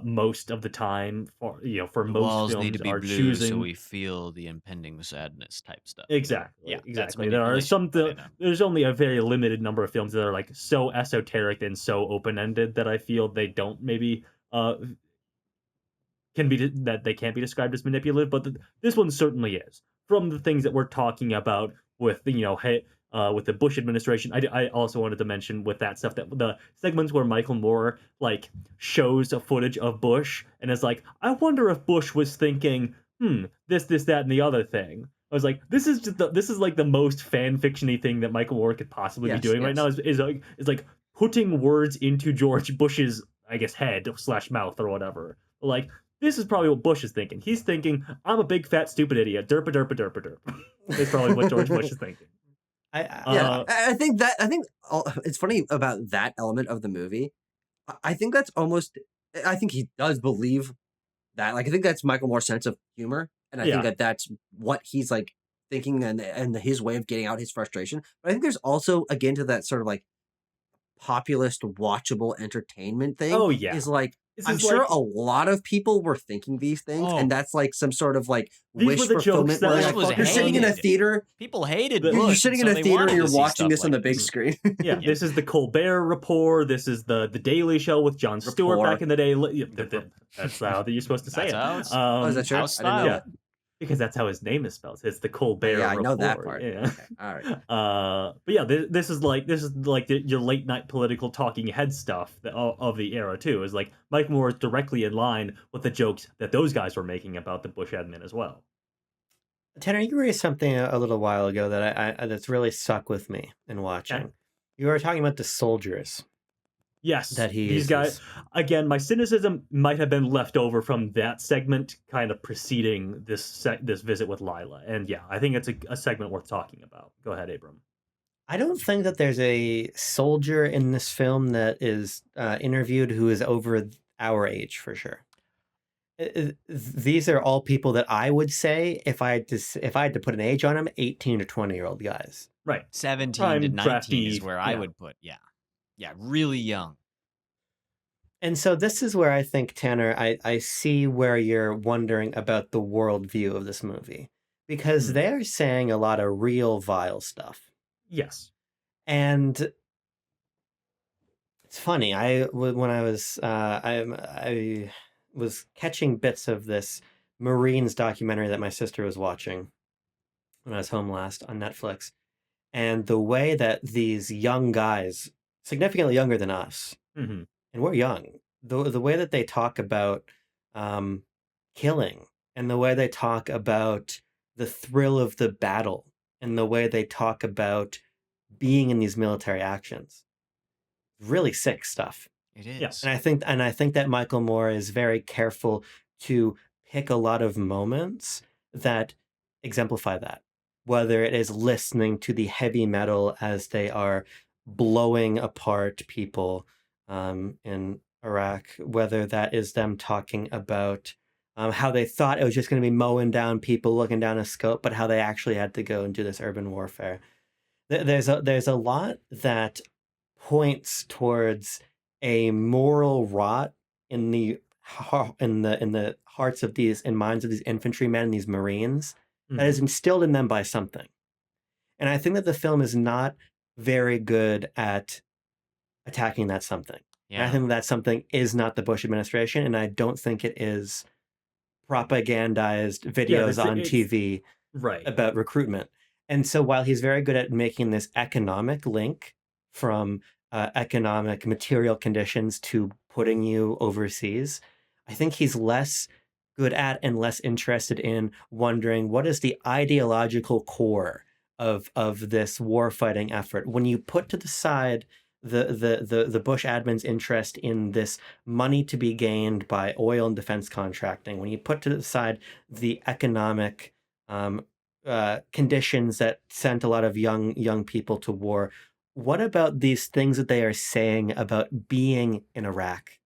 most of the time for The most walls need to films be are blue so choosing we feel the impending sadness type stuff. Yeah, that's exactly. There are manipulation, but there's only a very limited number of films that are like so esoteric and so open ended that I feel they don't maybe uh that they can't be described as manipulative, but this one certainly is. From the things that we're talking about with with the Bush administration, I also wanted to mention with that stuff that the segments where Michael Moore like shows a footage of Bush and is like, I wonder if Bush was thinking, this, that, and the other thing. I was like, this is like the most fan fictiony thing that Michael Moore could possibly be yes, doing right now yes. is like putting words into George Bush's I guess head slash mouth or whatever. Like this is probably what Bush is thinking. He's thinking, I'm a big fat stupid idiot. Derpa derpa derpa derp. Is probably what George Bush is thinking. Yeah, Uh I think it's funny about that element of the movie. I think that's almost. I think he does believe that. Like, I think that's Michael Moore's sense of humor, and I think yeah. that that's what he's like thinking, and his way of getting out his frustration. But I think there's also again to that sort of like populist watchable entertainment thing Oh yeah. is like This I'm is sure like a lot of people were thinking these things, and oh, that's like some sort of like these were wish the jokes fulfillment that where Bush were like was you're sitting in fucking a hated. theater, People hated the you're Bush, and sitting in so a they theater and wanted you're to see watching stuff this on the like big mhm. this. screen. Yeah, Yeah. this is the Colbert Report. This is the Daily Show with Jon Stewart back Rapport. in the day. That's how that you're supposed to say That's it. how it's Oh, is that true? house I didn't know style. Yeah, that. because that's how his name is spelled. It's the Oh, Colbert yeah, I know that Report. part. Yeah. Okay, all right. But yeah, this is like your late night political talking head stuff of the era too. Is like Mike Moore is directly in line with the jokes that those guys were making about the Bush admin as well. Tanner, you raised something a little while ago that that's really stuck with me in Okay. watching. You were talking about the soldiers Yes, that he these guys. uses. Again, my cynicism might have been left over from that segment, kind of preceding this visit with Lila. And yeah, I think it's a segment worth talking about. Go ahead, Abram. I don't think that there's a soldier in this film that is interviewed who is over our age for sure. These are all people that I would say if I had to put an age on them, 18 to 20-year-old guys. Right, 17 to prime 19 is drafty. where I Yeah. would put. Yeah. Yeah, really young. And so this is where I think, Tanner, I see where you're wondering about the worldview of this movie. Because Mhm. they're saying a lot of real vile stuff. Yes. And it's funny. When I was was catching bits of this Marines documentary that my sister was watching when I was home last on Netflix, and the way that these young guys, significantly younger than us, Hmm. and we're young, the way that they talk about um, killing, and the way they talk about the thrill of the battle, and the way they talk about being in these military actions, really sick stuff. It Yeah. is. And I think that Michael Moore is very careful to pick a lot of moments that exemplify that. Whether it is listening to the heavy metal as they are blowing apart people in Iraq, whether that is them talking about how they thought it was just going to be mowing down people looking down a scope, but how they actually had to go and do this urban warfare. There's a lot that points towards a moral rot in the hearts of these and minds of these infantrymen and these Marines that is Hmm. instilled in them by something. And I think that the film is not very good at attacking that something. And I Yeah. think that something is not the Bush administration, and I don't think it is propagandized Yeah. videos It's on it's TV right. about recruitment. And so while he's very good at making this economic link from economic material conditions to putting you overseas, I think he's less good at and less interested in wondering what is the ideological core of this war fighting effort. When you put to the side the Bush admin's interest in this money to be gained by oil and defense contracting, when you put to the side the economic um, conditions that sent a lot of young people to war. What about these things that they are saying about being in Iraq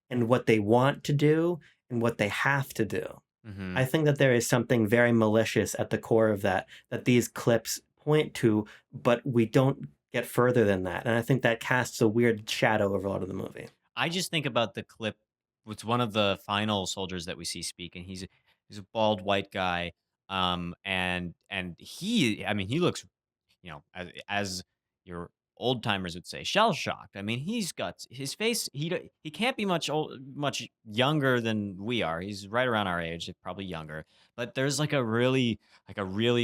and what they want to do and what they have to do? Mm-hmm. I think that there is something very malicious at the core of that these clips point to, but we don't get further than that. And I think that casts a weird shadow over a lot of the movie. I just think about the clip. It's one of the final soldiers that we see speak, and he's a bald white guy. And he, I mean, he looks, as your old timers would say, shell shocked. I mean, he's got his face. He can't be much younger than we are. He's right around our age, probably younger. But there's like a really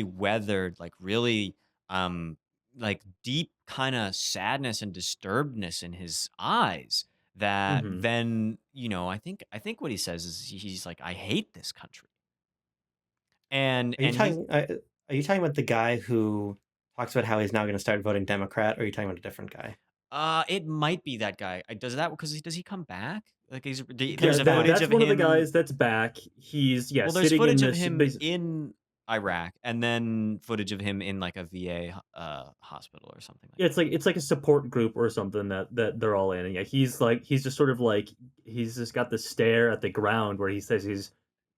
weathered, like really um like deep kind of sadness and disturbedness in his eyes that Hmm. then I think what he says is he's like, I hate this country. and Are you and he's talking? Are you talking about the guy who talks about how he's now going to start voting Democrat, or are you talking about a different guy? it might be that guy. Does that because does he come back? Like He there's Yeah. comes a That footage back. that's of one of the him. guys that's back. He's Well, there's sitting in footage of this. him in Iraq, and then footage of him in like a VA hospital or something like Yeah, that. it's like a support group or something that they're all in. And yeah, he's just sort of like he's just got the stare at the ground where he says he's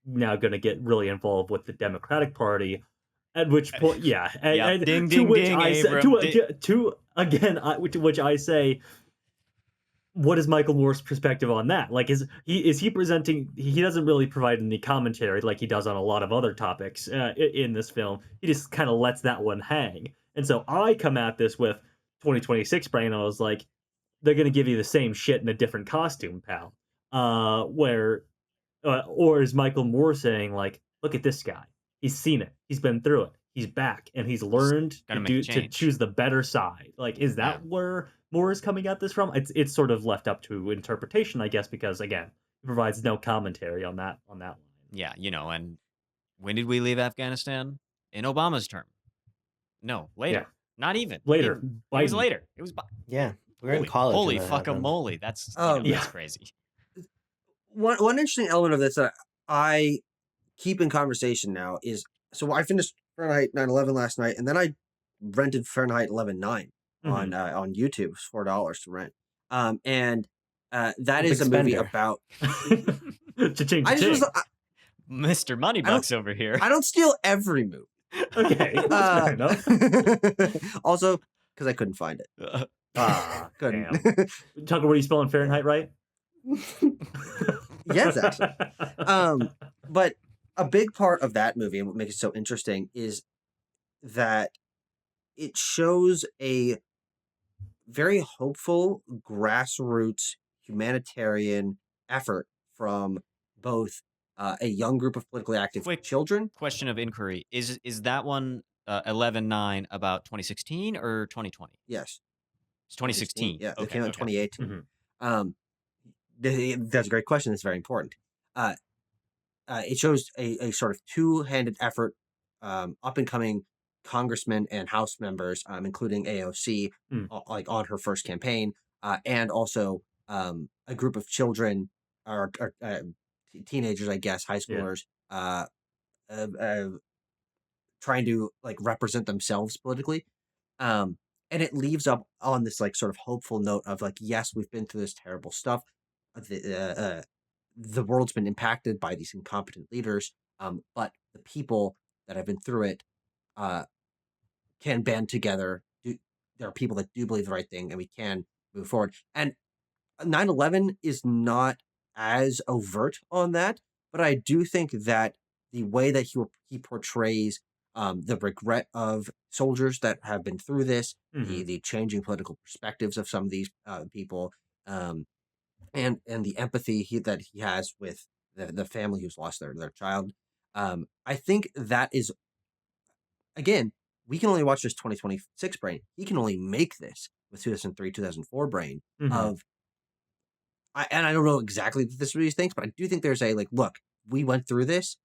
now going to get really involved with the Democratic Party. At which point, yeah, Yep. Ding, to ding, which ding, I say Abram. to again, which I say, what is Michael Moore's perspective on that? Like, is he presenting? He doesn't really provide any commentary like he does on a lot of other topics in this film. He just kind of lets that one hang. And so I come at this with 2026 brain. I was like, they're gonna give you the same shit in a different costume, pal. Where or is Michael Moore saying like, look at this guy. He's seen it. He's been through it. He's back and he's He's learned gonna make a to change. choose the better side. Like, is Yeah. that where Moore is coming at this from? It's sort of left up to interpretation, I guess, because again, he provides no commentary on that line. Yeah, and when did we leave Afghanistan? In Obama's term. No, Yeah. later. Not even. Later, It was Biden. later. It was Yeah, we were in holy college when holy that fuck a happened. moly. That's Um, that's Yeah. crazy. one interesting element of this that I keep in conversation now is, so I finished Fahrenheit 9/11 last night, and then I rented Fahrenheit 11/9 Mhm. on YouTube. It was $4 to rent. And that Oh, is big a movie spender. about. Cha-ching, I just was cha-ching. Mr. I don't Moneybucks over here. I don't steal every movie. Okay, that's fair enough. Also, because I couldn't find it. Ah, Couldn't. damn. Tucker, were you spelling Fahrenheit right? Yes, actually. But a big part of that movie and what makes it so interesting is that it shows a very hopeful grassroots humanitarian effort from both a young group of politically active Quick children. question of inquiry: Is that one 11/9 about 2016 or 2020? Yes, It's 2016. 2016. Yeah, they Okay, came out in okay. 2018. Mhm. Um, that's a great question. It's very important. Uh, it shows a sort of two-handed effort, up and coming congressmen and House members, including AOC, Mm. like on her first campaign, and also a group of children or teenagers, I guess, high Yeah. schoolers, uh, uh, trying to like represent themselves politically. Um, and it leaves up on this like sort of hopeful note of like, yes, we've been through this terrible stuff. The world's been impacted by these incompetent leaders, but the people that have been through it uh, can band together. There are people that do believe the right thing, and we can move forward. And 9/11 is not as overt on that, but I do think that the way that he portrays the regret of soldiers that have been through this, Mhm. the changing political perspectives of some of these people, um, and the empathy that he has with the family who's lost their child. I think that is, again, we can only watch this 2026 brain. He can only make this with 2003, 2004 brain Mhm. of and I don't know exactly what this really thinks, but I do think there's a like, look, we went through this.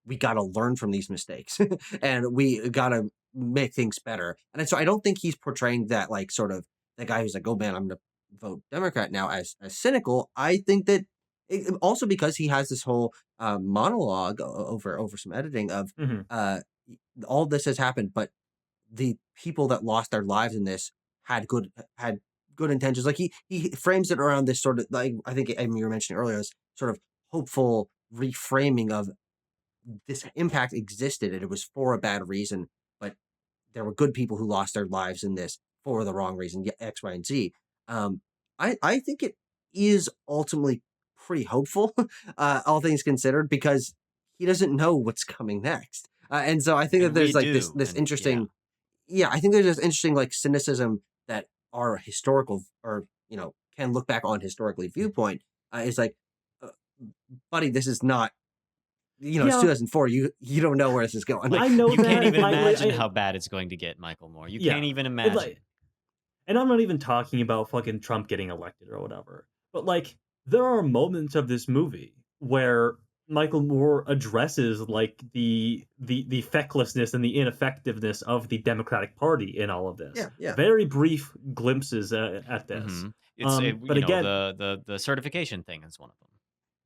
We got to learn from these mistakes, and we got to make things better. And so I don't think he's portraying that like sort of the guy who's like, oh man, I'm gonna vote Democrat now as cynical. I think that also because he has this whole monologue over some editing of Mhm. uh, all this has happened, but the people that lost their lives in this had good intentions. Like he frames it around this sort of like I think you were mentioning earlier, this sort of hopeful reframing of this impact existed and it was for a bad reason, but there were good people who lost their lives in this for the wrong reason, X, Y, and Z. Um, I think it is ultimately pretty hopeful, all things considered, because he doesn't know what's coming next. And so I think that And we there's like this do, this and yeah. interesting, yeah, I think there's this interesting like cynicism that our historical or can look back on historically viewpoint is like, uh, buddy, this is not it's Yeah, 2004. You don't know where this is going. I Like, know you can't that. even imagine I how bad it's going to get, Michael Moore. You yeah. can't even And, imagine. like, and I'm not even talking about fucking Trump getting elected or whatever. But like there are moments of this movie where Michael Moore addresses like the fecklessness and the ineffectiveness of the Democratic Party in all of this. Yeah, yeah. Very brief glimpses at this. Mhm. It's, But again, the certification thing is one of them.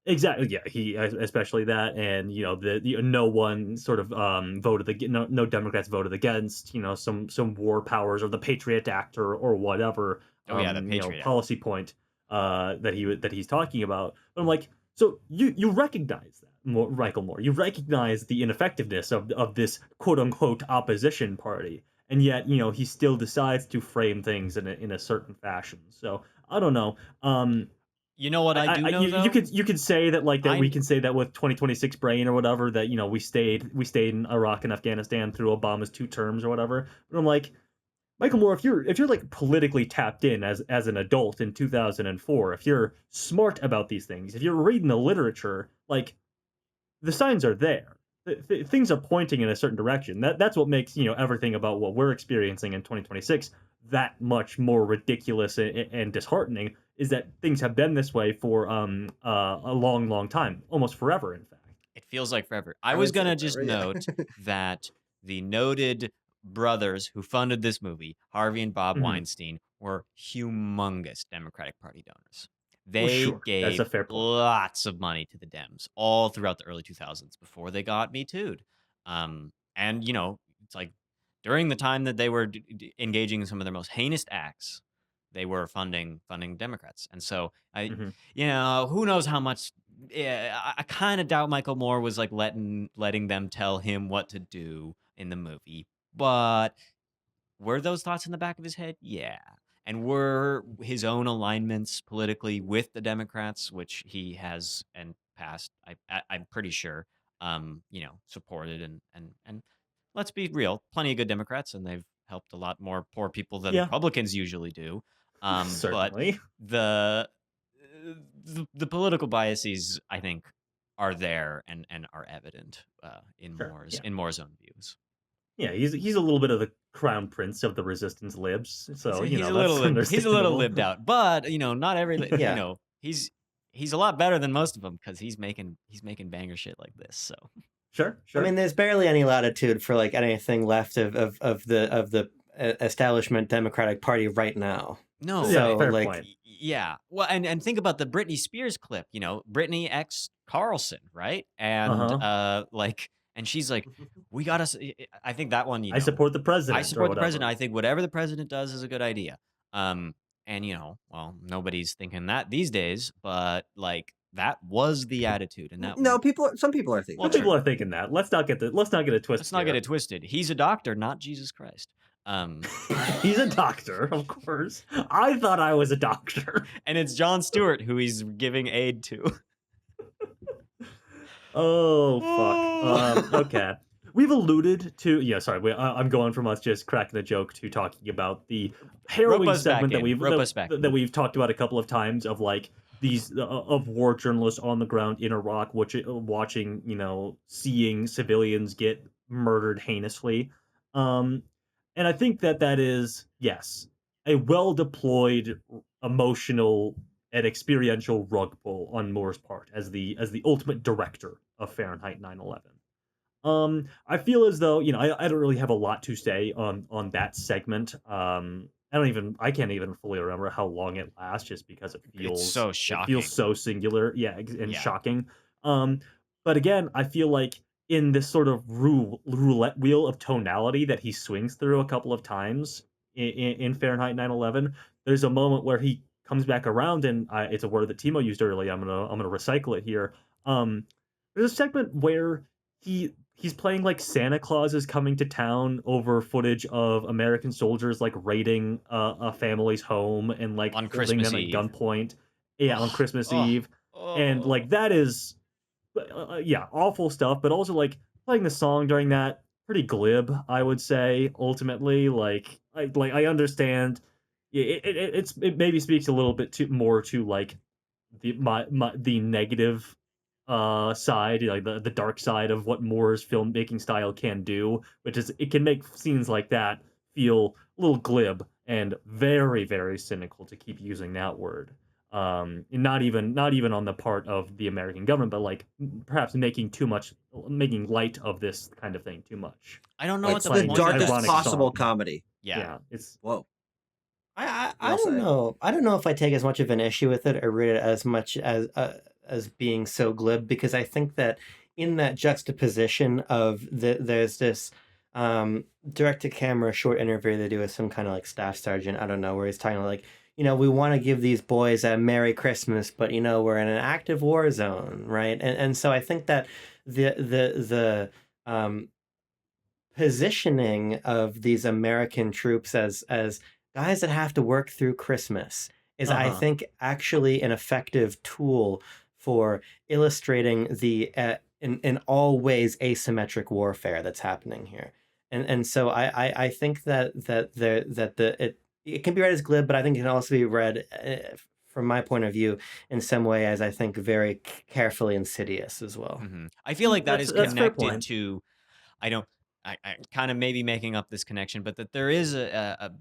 exactly. Yeah, he especially that, and no one sort of no Democrats voted against some war powers or the Patriot Act or whatever Oh, yeah, the Patriot Act. policy point that he's talking about. But I'm like, so you recognize that, Michael Moore, you recognize the ineffectiveness of this quote unquote opposition party, and yet he still decides to frame things in a certain fashion. So I don't know. You know what I do know, You though? could say that like that we I can say that with 2026 brain or whatever that we stayed in Iraq and Afghanistan through Obama's 2 terms or whatever. But I'm like, Michael Moore, if you're like politically tapped in as an adult in 2004, if you're smart about these things, if you're reading the literature, like the signs are there. Things are pointing in a certain direction. That's what makes everything about what we're experiencing in 2026 that much more ridiculous and disheartening. Is that things have been this way for a long, long time, almost forever, in fact. It feels like forever. I I was would say gonna just forever, yeah. note that the noted brothers who funded this movie, Harvey and Bob Hmm. Weinstein, were humongous Democratic Party donors. Well, They sure, that's a gave fair point. lots of money to the Dems all throughout the early 2000s before they got Me Too'd. And it's like during the time that they were engaging in some of their most heinous acts, they were funding Democrats. And so Hmm. who knows how much. Yeah, I kind of doubt Michael Moore was like letting them tell him what to do in the movie. But were those thoughts in the back of his head? Yeah. And were his own alignments politically with the Democrats, which he has and past, I'm pretty sure, supported and let's be real, plenty of good Democrats, and they've helped a lot more poor people than Yeah, Republicans usually do. But certainly. the the political biases, I think, are there and are evident in Sure. Yeah. Moore's own views. Yeah, he's a little bit of the crown prince of the resistance libs, so He's a that's he's a little understandable. libbed out, but not every Yeah. he's a lot better than most of them because he's making banger shit like this. So Sure, I sure. mean, there's barely any latitude for like anything left of the establishment Democratic Party right now. no, Yeah, So fair like, point. yeah. Well, and think about the Britney Spears clip. Britney X Carlson, right? And Uh-huh. and she's like, we gotta. I think that one. I support the I president or support the president. whatever. I think whatever the president does is a good idea. And well, nobody's thinking that these days, but like that was the attitude, and that No, some people are thinking Well, Some that. people true. are thinking that. Let's not get it twisted Let's not get here. it twisted. He's a doctor, not Jesus Christ. He's a doctor, of course. I thought I was a doctor. And it's Jon Stewart who he's giving aid to. Oh fuck. Okay. We've alluded to sorry. I'm going from us just cracking a joke to talking about the harrowing us back segment that in. we've Rope us back in. that we've talked about a couple of times of like these of war journalists on the ground in Iraq, watching seeing civilians get murdered heinously. And I think that is yes a well deployed emotional and experiential rug pull on Moore's part as the ultimate director of Fahrenheit 9/11. I feel as though I don't really have a lot to say on that segment. I can't even fully remember how long it lasts, just because it so shocking. feels so singular, and Yeah. shocking. But again, I feel like in this sort of roulette wheel of tonality that he swings through a couple of times in Fahrenheit 9/11, there's a moment where he comes back around, and it's a word that Timo used earlier. I'm gonna recycle it here. There's a segment where he's playing like Santa Claus is coming to town over footage of American soldiers like raiding a family's home and like On holding Christmas them Eve. at gunpoint. Yeah, on Christmas Oh. Eve, and like that is awful stuff. But also like playing the song during that, pretty glib, I would say. Ultimately, I understand. It maybe speaks a little bit more to like the negative side, like the dark side of what Moore's filmmaking style can do, which is it can make scenes like that feel a little glib and very, very cynical, to keep using that word. Not even on the part of the American government, but like perhaps making light of this kind of thing too much. I don't know Like what the playing point this of darkest that ironic possible song. comedy. Yeah. It's Whoa. I Well don't said. know. I don't know if I take as much of an issue with it or read it as much as being so glib, because I think that in that juxtaposition of there's this direct to camera short interview they do with some kind of like staff sergeant, I don't know, where he's talking like, we want to give these boys a Merry Christmas, but we're in an active war zone, right? And so I think that the positioning of these American troops as guys that have to work through Christmas is, I think, actually an effective tool for illustrating the in all ways asymmetric warfare that's happening here. And so I think that it can be read as glib, but I think it can also be read from my point of view in some way as, I think, very carefully insidious as well. Mm-hmm. I feel like that is That's fair connected point. to. I kind of maybe making up this connection, but that there is a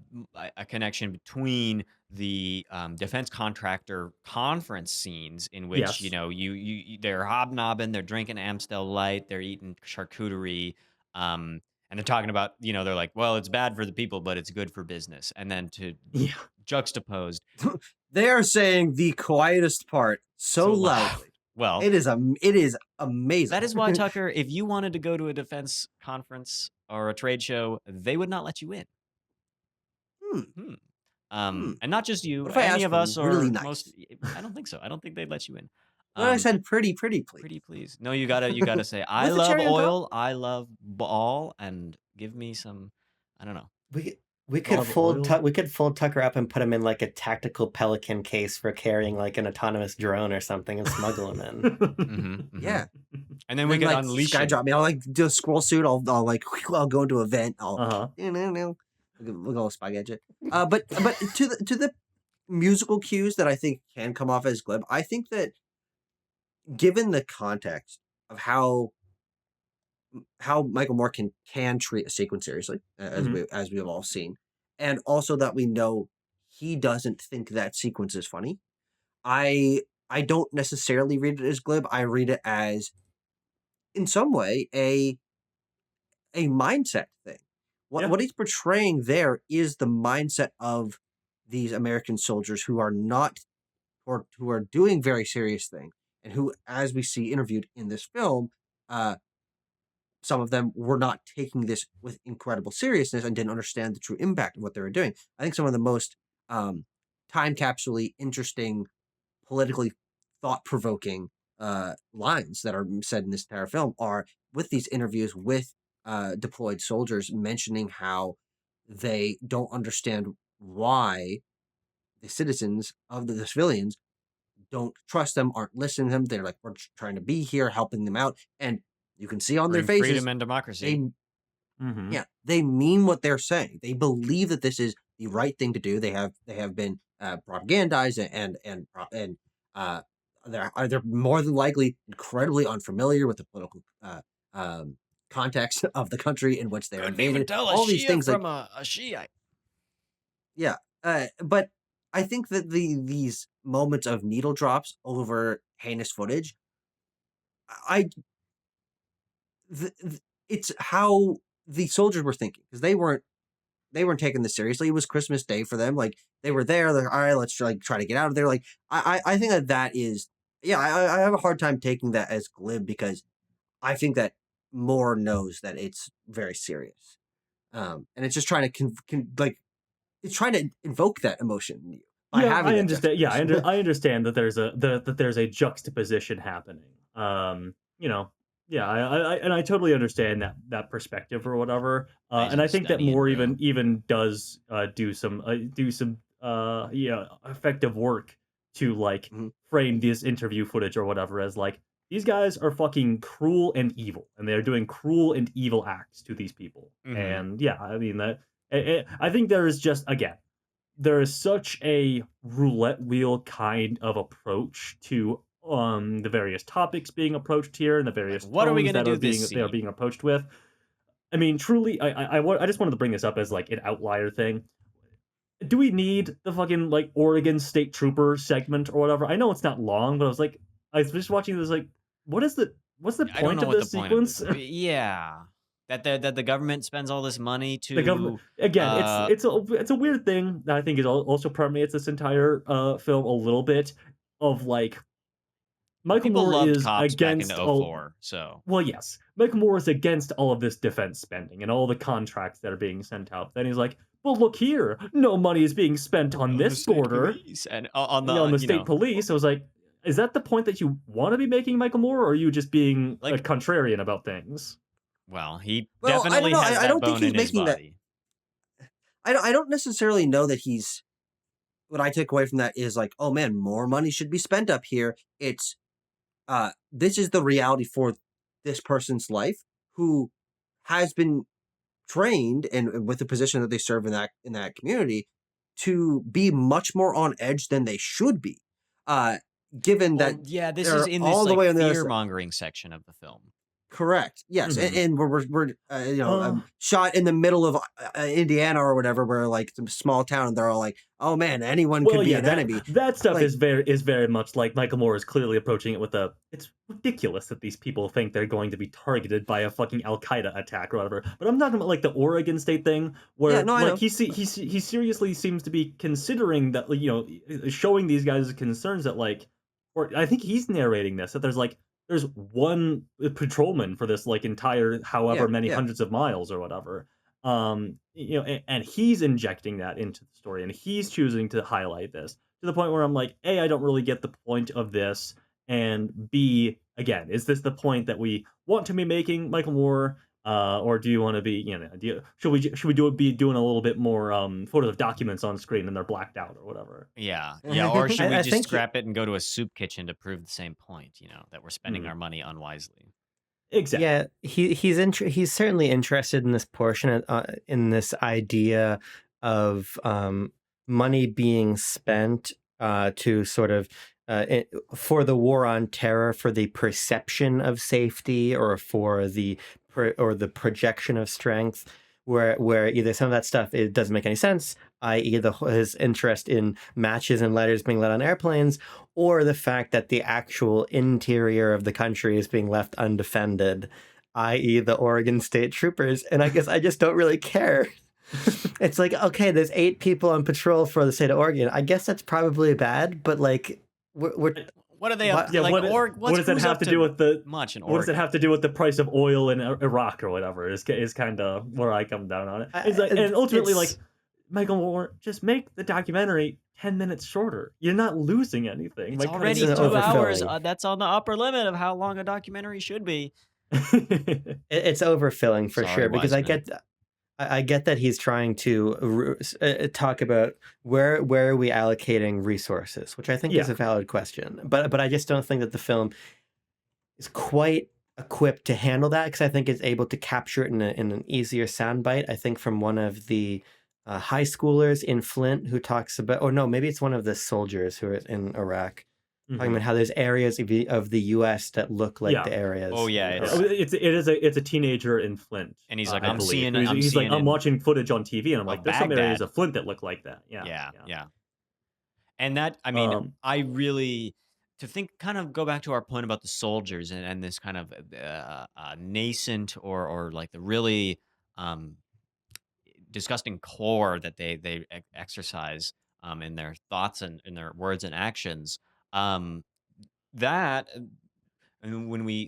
connection between the defense contractor conference scenes in which Yes. they're hobnobbing, they're drinking Amstel Light, they're eating charcuterie, and they're talking about they're like, well, it's bad for the people, but it's good for business, and then to Yeah. juxtaposed, They are saying the quietest part so loudly. Well, It is amazing. that is why, Tucker, if you wanted to go to a defense conference or a trade show, they would not let you in. And not just you, What if I any asked of us, or really nice? most. I don't think so. I don't think they'd let you in. Well, I said pretty, please. Pretty please. No, you gotta say, I With the love cherry on top? oil, I love ball, and give me some. I don't know. We could Love fold oil? we could fold Tucker up and put him in like a tactical Pelican case for carrying like an autonomous drone or something and smuggle him in. Mm-hmm. Yeah. And then we could like unleash sky him. drop me. I'll like do a squirrel suit. I'll go into a vent. Uh-huh. We'll go spy gadget. But to the musical cues that I think can come off as glib, I think that given the context of how Michael Moore can treat a sequence seriously, Mhm. as we have all seen, and also that we know he doesn't think that sequence is funny. I don't necessarily read it as glib. I read it as, in some way, a mindset thing. Yeah. What he's portraying there is the mindset of these American soldiers who are not, or who are doing very serious things, and who, as we see interviewed in this film, uh, some of them were not taking this with incredible seriousness and didn't understand the true impact of what they were doing. I think some of the most um, time capsule interesting, politically thought provoking lines that are said in this entire film are with these interviews with deployed soldiers, mentioning how they don't understand why the citizens of the civilians don't trust them, aren't listening to them. They're like, we're trying to be here, helping them out. And you can see on their Bring freedom faces, and democracy. they Mhm. yeah, they mean what they're saying. They believe that this is the right thing to do. They have been propagandized, and uh, they're more than likely incredibly unfamiliar with the political um, context of the country in which they're Couldn't even invaded. tell a All these Shia things, like, from a Shiite. yeah, but I think that these moments of needle drops over heinous footage, I it's how the soldiers were thinking, because they weren't taking this seriously. It was Christmas Day for them. Like, they were there. They're, all right, let's try to get out of there. Like, I think that is, yeah. I have a hard time taking that as glib, because I think that Moore knows that it's very serious. And it's just trying to like, it's trying to invoke that emotion in you by Yeah, having I that understand. Yeah, juxtaposition. I understand that there's a juxtaposition happening. You know, yeah, I totally understand that perspective or whatever. Nice And I and think that steady and Moore real. even does do some effective work to like Mhm. frame this interview footage or whatever as like these guys are fucking cruel and evil, and they're doing cruel and evil acts to these people. Mm-hmm. And yeah, I mean that. I think there is just again there is such a roulette wheel kind of approach to the various topics being approached here and the Like, various what are we tones gonna that are do this being they are scene? being approached with. I mean, truly, I just wanted to bring this up as like an outlier thing. Do we need the fucking like Oregon State Trooper segment or whatever? I know it's not long, but I was just watching this like, what is the what's the I don't point know of what the this point of sequence? this. Yeah, that the government spends all this money The government to. again, it's a weird thing that I think is also permeates this entire film a little bit of like Well, Michael people Moore loved is cops back in against all. '04, so Well, yes, Michael Moore is against all of this defense spending and all the contracts that are being sent out. Then he's like, "Well, look here, no money is being spent on on the this state border, police and on on the the state police." I was like, "Is that the point that you want to be making, Michael Moore, or are you just being a like, contrarian about things?" well, he Well, I don't definitely know. has I that don't think bone he's in his making that. body. I don't necessarily know that he's. What I take away from that is like, oh man, more money should be spent up here. It's this is the reality for this person's life, who has been trained, and with the position that they serve in that community, to be much more on edge than they should be, uh given that Well, yeah, this is they're in this all the like way on the other fear side. mongering section of the film. Correct. Yes, and, Mhm. and we're Uh, shot in the middle of Indiana or whatever, where like some small town, and they're all like, "Oh man, anyone could Well, be yeah, an enemy." that stuff Like, is very much like Michael Moore is clearly approaching it with a. It's ridiculous that these people think they're going to be targeted by a fucking Al Qaeda attack or whatever. But I'm talking about like the Oregon State thing, yeah, where no, I like know. he seriously seems to be considering that like, showing these guys concerns that like, or I think he's narrating this that there's one patrolman for this like entire Yeah, however many yeah. hundreds of miles or whatever, and he's injecting that into the story and he's choosing to highlight this to the point where I'm like, a, I don't really get the point of this, and b, again, is this the point that we want to be making, Michael Moore, or do you want to be, should we be doing a little bit more photos of documents on screen and they're blacked out or whatever. Yeah, yeah. Or should we I just think scrap it and go to a soup kitchen to prove the same point? That we're spending Mhm. our money unwisely. Exactly. yeah, he's certainly interested in this portion in this idea of money being spent to sort of for the war on terror, for the perception of safety, or for the projection of strength, where either some of that stuff, it doesn't make any sense, i.e. his interest in matches and lighters being lit on airplanes, or the fact that the actual interior of the country is being left undefended, i.e. the Oregon State Troopers. And I guess I just don't really care. It's like, okay, there's 8 people on patrol for the state of Oregon. I guess that's probably bad, but like, what are they up? Yeah, like, what does that have to do with the much in Oregon? What does it have to do with the price of oil in Iraq or whatever? Is kind of where I come down on it. It's like, and ultimately, like, Michael Moore, just make the documentary 10 minutes shorter. You're not losing anything. It's like, already 2 hours. That's on the upper limit of how long a documentary should be. It's overfilling for sure, because I get that he's trying to talk about where are we allocating resources, which I think is a valid question. But I just don't think that the film is quite equipped to handle that, because I think it's able to capture it in an easier soundbite. I think from one of the high schoolers in Flint who talks about, or no, maybe it's one of the soldiers who are in Iraq. Talking about how there's areas of the U.S. that look like the areas. Oh yeah, it's a teenager in Flint, and he's like, I'm watching footage on TV, and I'm like, there's some areas of Flint that look like that. Yeah. And that, I mean, I really kind of go back to our point about the soldiers and this kind of nascent or like the really disgusting core that they exercise in their thoughts and in their words and actions. That and when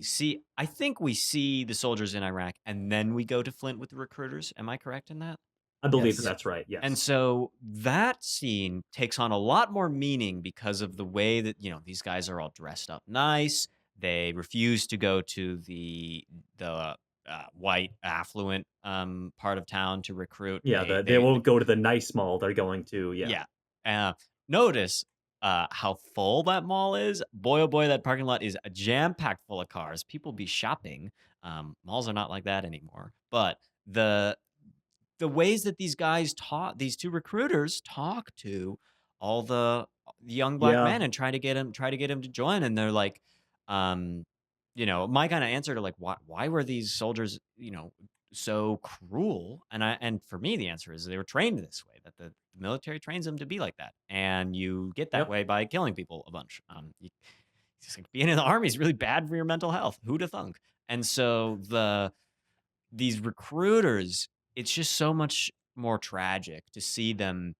I think we see the soldiers in Iraq, and then we go to Flint with the recruiters. Am I correct in that? I believe that's right. Yes. And so that scene takes on a lot more meaning because of the way that, these guys are all dressed up nice. They refuse to go to the white affluent part of town to recruit. Yeah, they won't go to the nice mall. They're going to notice how full that mall is. Boy, oh boy, that parking lot is jam-packed full of cars. People be shopping. Malls are not like that anymore. But the ways that these guys these 2 recruiters talk to all the young black men and try to get him to join, and they're like, my kind of answer to like, why were these soldiers, so cruel? And for me, the answer is they were trained this way, that the military trains them to be like that, and you get that way by killing people a bunch. Being in the army is really bad for your mental health. Who'd have thunk? And so these recruiters, it's just so much more tragic to see them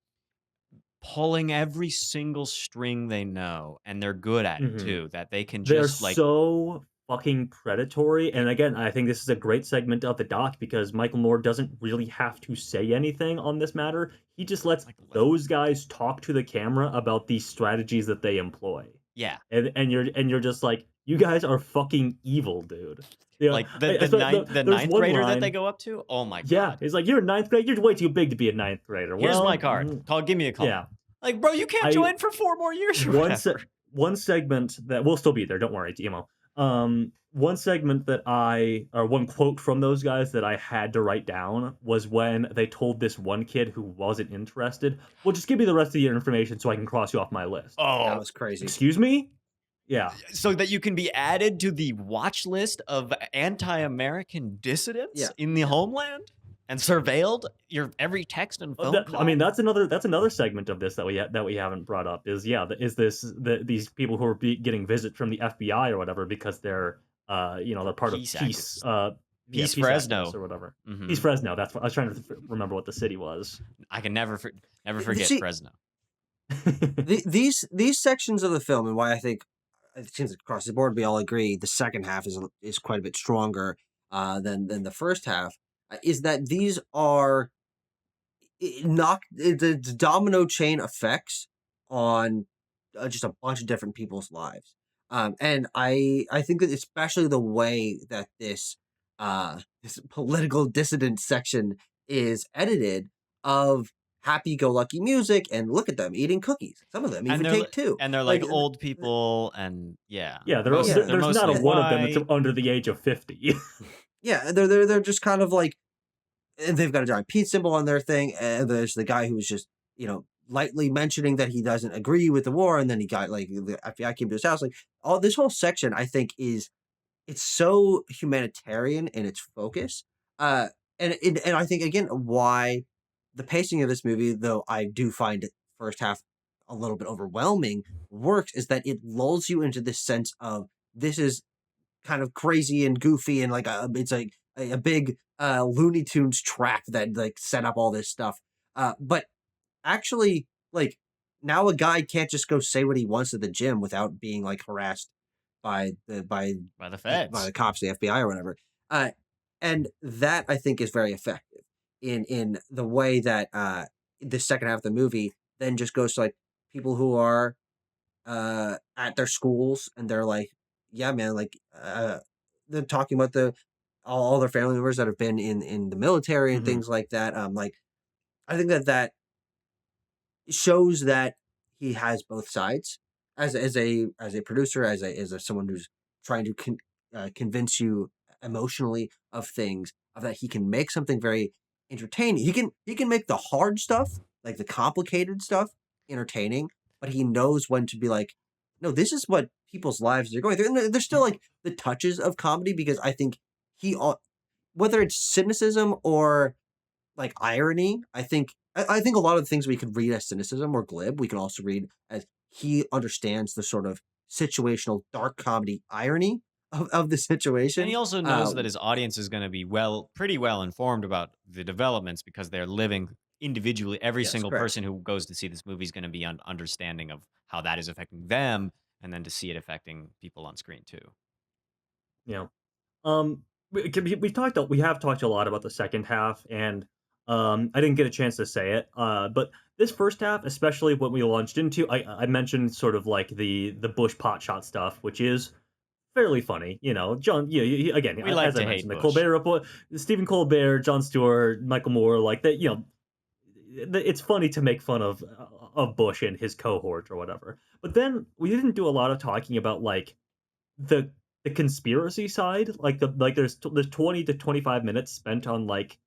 pulling every single string they know, and they're good at it too. That they can just they're so fucking predatory. And again, I think this is a great segment of the doc, because Michael Moore doesn't really have to say anything on this matter. He just lets those guys talk to the camera about these strategies that they employ. Yeah. And you're just like, you guys are fucking evil, dude. Like the ninth grader that they go up to? Oh my god. Yeah. He's like, you're a 9th grade, you're way too big to be a 9th grader. Here's my card. Give me a call. Yeah. Like, bro, you can't join for 4 more years or whatever. One segment that will still be there, don't worry, DMO. One segment or one quote from those guys that I had to write down was when they told this one kid who wasn't interested, well, just give me the rest of your information so I can cross you off my list. Oh, that was crazy. Excuse me? Yeah. So that you can be added to the watch list of anti-American dissidents in the homeland and surveilled your every text and phone call. I mean, that's another segment of this that we haven't brought up these people who are getting visits from the FBI or whatever because they're they're part of Peace Peace Fresno or whatever. Mm-hmm. Peace Fresno. That's what I was trying to remember what the city was. I can never forget Fresno. These sections of the film, and why I think it seems across the board we all agree the second half is quite a bit stronger than the first half, is that these are the domino chain effects on just a bunch of different people's lives. And I think that especially the way that this political dissident section is edited of happy-go-lucky music, and look at them eating cookies. Some of them even take 2. And they're like old people, and there's not a one of them that's under the age of 50. Yeah, they're just kind of like, and they've got a giant Pete symbol on their thing, and there's the guy who's just lightly mentioning that he doesn't agree with the war, and then he got like the FBI came to his house. Like all this whole section, I think it's so humanitarian in its focus. Uh, and I think again why the pacing of this movie, though I do find it first half a little bit overwhelming, works is that it lulls you into this sense of this is kind of crazy and goofy and like it's like a big Looney Tunes trap that like set up all this stuff. But actually, like now a guy can't just go say what he wants at the gym without being like harassed by the By the by feds. the cops, the FBI or whatever. Uh, and that I think is very effective in the way that the second half of the movie then just goes to like people who are at their schools and they're like, yeah, man, like they're talking about all their family members that have been in the military and Mhm. things like that. Like I think that shows that he has both sides as a producer, as a someone who's trying to convince you emotionally of things, of that he can make something very entertaining. He can make the hard stuff, like the complicated stuff, entertaining, but he knows when to be like, no, this is what people's lives are going through. And there's still like the touches of comedy because I think whether it's cynicism or like irony. I think a lot of the things we could read as cynicism or glib, we can also read as he understands the sort of situational dark comedy irony of the And situation. he also knows that his audience is going to be pretty well informed about the developments because they're living individually. Every Yes, single correct. person who goes to see this movie is going to be understanding of how that is affecting them, and then to see it affecting people on screen too. Yeah. We have talked a lot about the second half, and I didn't get a chance to say it. But this first half, especially what we launched into, I mentioned sort of like the Bush potshot stuff, which is fairly funny. You know, John. Yeah, again, We like as I to hate mentioned, the Bush. Colbert Report, Stephen Colbert, Jon Stewart, Michael Moore, like that. You know, it's funny to make fun of Bush and his cohort or whatever. But then we didn't do a lot of talking about like the the conspiracy side, like there's 20 to 25 minutes spent on like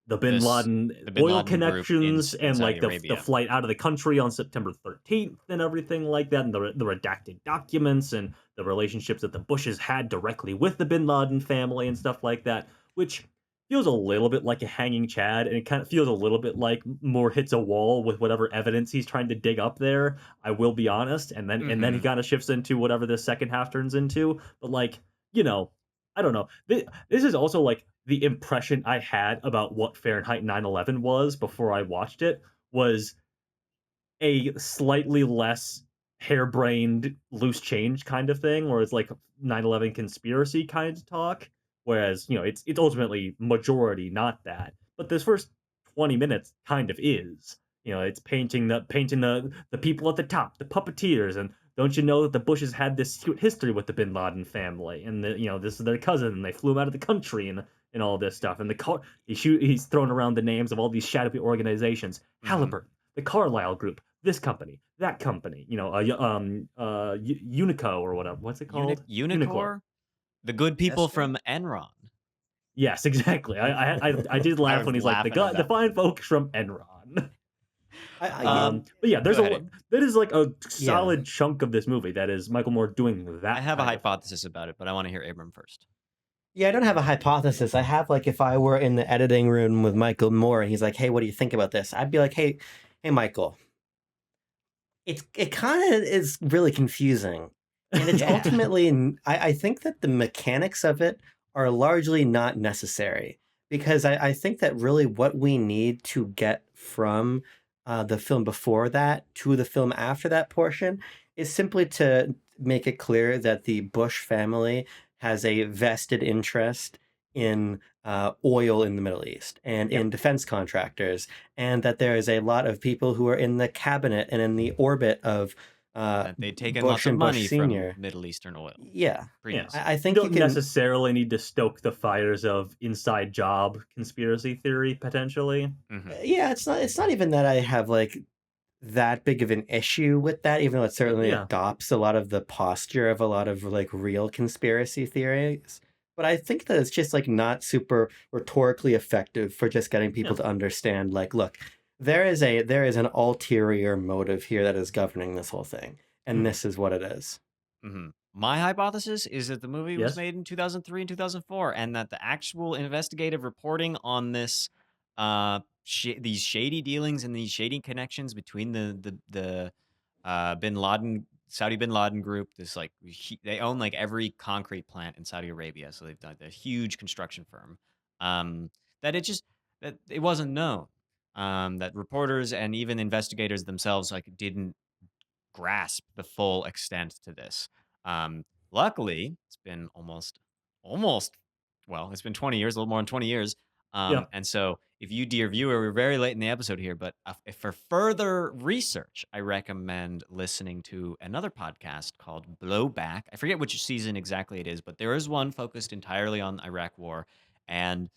the Bin This Laden the Bin oil Laden group in connections and Saudi like the Arabia. flight out of the country on September 13th and everything like that, and the redacted documents and the relationships that the Bushes had directly with the Bin Laden family and stuff like that, which feels a little bit like a hanging Chad, and it kind of feels a little bit like Moore hits a wall with whatever evidence he's trying to dig up there. I will be honest, and then he Mhm. kind of shifts into whatever the second half turns into. But like, you know, I don't know. This is also like the impression I had about what Fahrenheit 9/11 was before I watched it was a slightly less harebrained, loose change kind of thing, where it's like 9/11 conspiracy kind of talk. Whereas, it's ultimately majority, not that. But this first 20 minutes kind of is. It's painting the people at the top, the puppeteers, and don't you know that the Bushes had this secret history with the Bin Laden family, and this is their cousin, and they flew him out of the country, and all this stuff, and he's throwing around the names of all these shadowy organizations, Mhm. Halliburton, the Carlyle Group, this company, that company, Unico or whatever. What's it called? Unicorp. Unicor? The good people Yes, yeah. from Enron. Yes, exactly. I did I laugh was when he's like laughing at the that fine one. folks from Enron. I But yeah, Go ahead. that is like a yeah. solid chunk of this movie that is Michael Moore doing I that have a kind of thing. hypothesis about it, but I want to hear Abram first. Yeah, I don't have a hypothesis. I have like if I were in the editing room with Michael Moore and he's like, "Hey, what do you think about this?" I'd be like, "Hey, Michael, it kind of is really confusing, and it's Yeah. ultimately I think that the mechanics of it are largely not necessary because I think that really what we need to get from the film before that to the film after that portion is simply to make it clear that the Bush family has a vested interest in oil in the Middle East and Yep. in defense contractors, and that there is a lot of people who are in the cabinet and in the orbit of That they'd taken Bush lots of and Bush money from Senior. Middle Eastern oil Yeah, Yeah. previously. I You think you don't can. necessarily need to stoke the fires of inside job conspiracy theory potentially. Mhm. Yeah, it's not even that I have like that big of an issue with that, even though it certainly Yeah. adopts a lot of the posture of a lot of like real conspiracy theories. But I think that it's just like not super rhetorically effective for just getting people Yeah. to understand, like, look, There is an ulterior motive here that is governing this whole thing, and this is what it is. My hypothesis is that the movie was Yes. made in 2003 and 2004, and that the actual investigative reporting on this, these shady dealings and these shady connections between the Bin Laden Saudi Bin Laden group. This like they own like every concrete plant in Saudi Arabia, so they've done a huge construction firm. That it just that it wasn't known. That reporters and even investigators themselves like didn't grasp the full extent to this. Luckily, it's been almost, well, it's been 20 years, a little more than 20 years. Yeah. And so, if you, dear viewer, we're very late in the episode here, but if for further research, I recommend listening to another podcast called Blowback. I forget which season exactly it is, but there is one focused entirely on the Iraq War and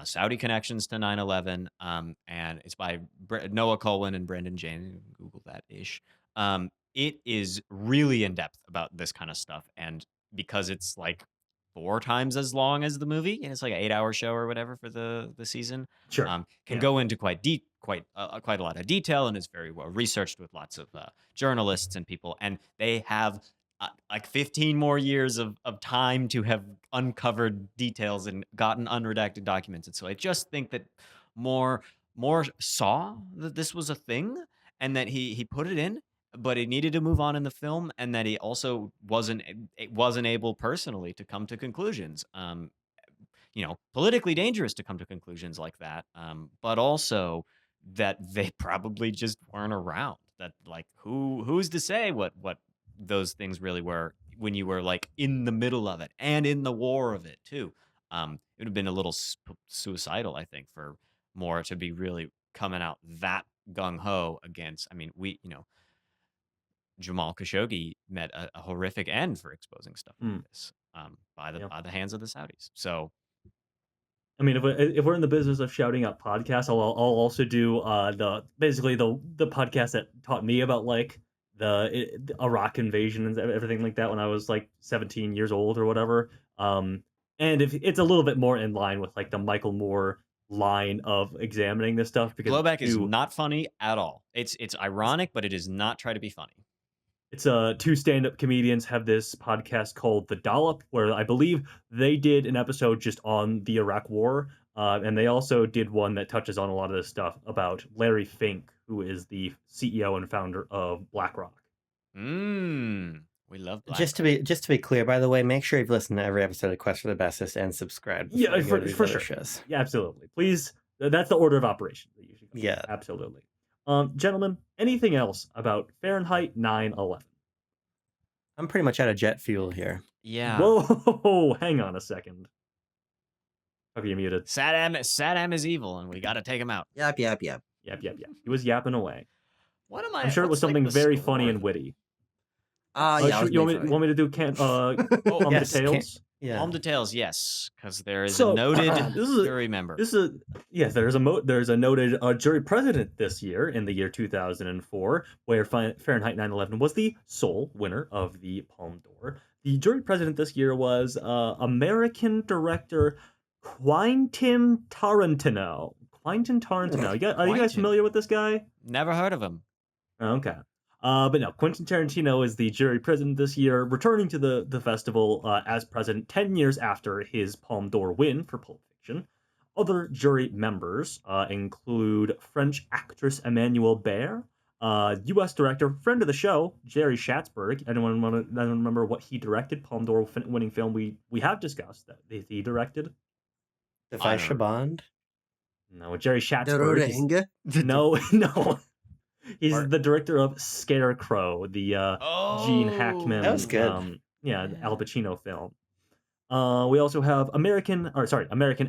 Saudi connections to 9/11. And it's by Noah Colwyn and Brendan Jane. Google that ish. It is really in depth about this kind of stuff, and because it's like 4 times as long as the movie, and it's like an 8-hour show or whatever for the season, Sure. can Yeah. go into quite a lot of detail, and is very well researched with lots of journalists and people, and they have like 15 more years of time to have uncovered details and gotten unredacted documents, and so I just think that more saw that this was a thing and that he put it in, but it needed to move on in the film, and that he also wasn't able personally to come to conclusions. Politically dangerous to come to conclusions like that, but also that they probably just weren't around. That like who's to say what those things really were when you were like in the middle of it and in the war of it too. It would have been a little suicidal, I think, for Moore to be really coming out that gung ho against. I mean, Jamal Khashoggi met a horrific end for exposing stuff like this by Yeah. the hands of the Saudis. So, I mean, if we're in the business of shouting out podcasts, I'll also do basically the podcast that taught me about like the Iraq invasion and everything like that when I was like 17 years old or whatever. And if it's a little bit more in line with like the Michael Moore line of examining this stuff because Blowback is not funny at all. It's ironic, but it is not try to be funny. It's two stand-up comedians have this podcast called The Dollop, where I believe they did an episode just on the Iraq War, and they also did one that touches on a lot of this stuff about Larry Fink, who is the CEO and founder of BlackRock. We love BlackRock. Just to be clear, by the way, make sure you've listened to every episode of Quest for the Bestest and subscribe. Yeah, for sure. Shows. Yeah, absolutely. Please, that's the order of operations that you should go. Yeah, absolutely. Gentlemen, anything else about Fahrenheit 9/11? I'm pretty much out of jet fuel here. Yeah. Whoa, hang on a second. Okay, you muted. Saddam is evil, and we got to take him out. Yep. Yep. He was yapping away. I'm sure it was what's, like, something the very score? funny and witty. Yeah. You want me to do yes, details? Yeah. Palm details, yes, because there is So, a noted this is a- jury member. There's a noted jury president this year in the year 2004, where Fahrenheit 9/11 was the sole winner of the Palme d'Or. The jury president this year was American director Quentin Tarantino. Are you guys familiar with this guy? Never heard of him. Okay. But no, Quentin Tarantino is the jury president this year, returning to the festival as president 10 years after his Palme d'Or win for Pulp Fiction. Other jury members include French actress Emmanuelle Bear, U.S. director, friend of the show, Jerry Schatzberg. Anyone remember what he directed? Palme d'Or winning film we have discussed that he directed. The Vagabond? No, Jerry Schatzberg. Inga? No. He's the director of Scarecrow, the Gene Hackman, that was good. Al Pacino film. We also have American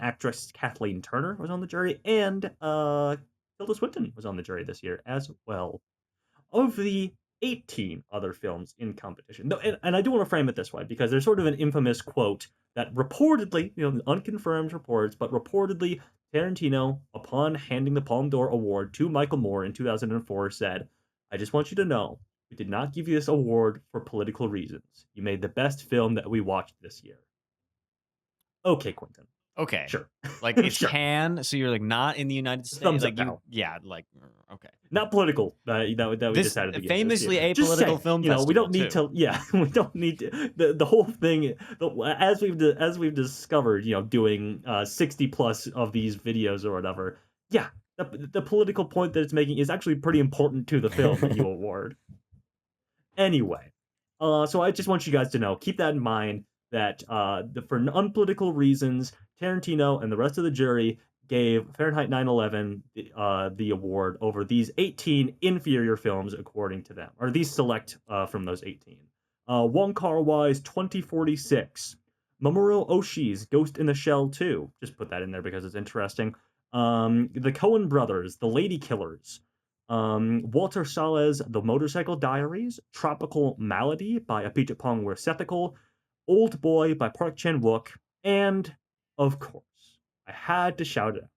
actress Kathleen Turner was on the jury, and Tilda Swinton was on the jury this year as well. Of the 18 other films in competition, and I do want to frame it this way because there's sort of an infamous quote that reportedly, unconfirmed reports, but reportedly Tarantino, upon handing the Palme d'Or award to Michael Moore in 2004, said, "I just want you to know, we did not give you this award for political reasons. You made the best film that we watched this year." Okay, Quentin. Okay. Sure. Like it's Sure. Cannes, so you're like not in the United States. Thumbs Like up you, now. yeah, like okay. Not political. That we This decided to get famously this. Just apolitical saying, film you know, we festival don't need too. to. Yeah, we don't need to. The whole thing, as we've discovered, you know, doing 60 plus of these videos or whatever. Yeah, the political point that it's making is actually pretty important to the film that you award. Anyway, so I just want you guys to know, keep that in mind that for unpolitical reasons, Tarantino and the rest of the jury gave Fahrenheit 9/11 the award over these 18 inferior films, according to them, or these select from those 18. Wong Kar-wai's 2046, Mamoru Oshii's Ghost in the Shell 2, just put that in there because it's interesting. The Coen brothers, The Lady Killers, Walter Salles' The Motorcycle Diaries, Tropical Malady by Apichatpong Weerasethakul, Old Boy by Park Chan-wook, and, of course, I had to shout it out,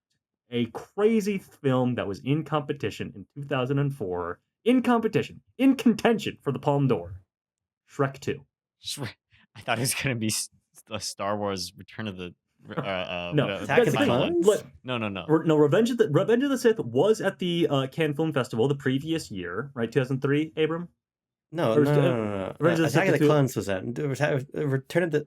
a crazy film that was in competition in 2004, in contention for the Palme d'Or, Shrek 2. I thought it was gonna be a Star Wars Return of the No, Attack of the final one. Clones? No. No, Revenge of the Sith was at the Cannes Film Festival the previous year, right? 2003, Abram? No, Or no, was no, it- no, no. Revenge of the Attack of Sith the two- Clones was at Return of the. I'm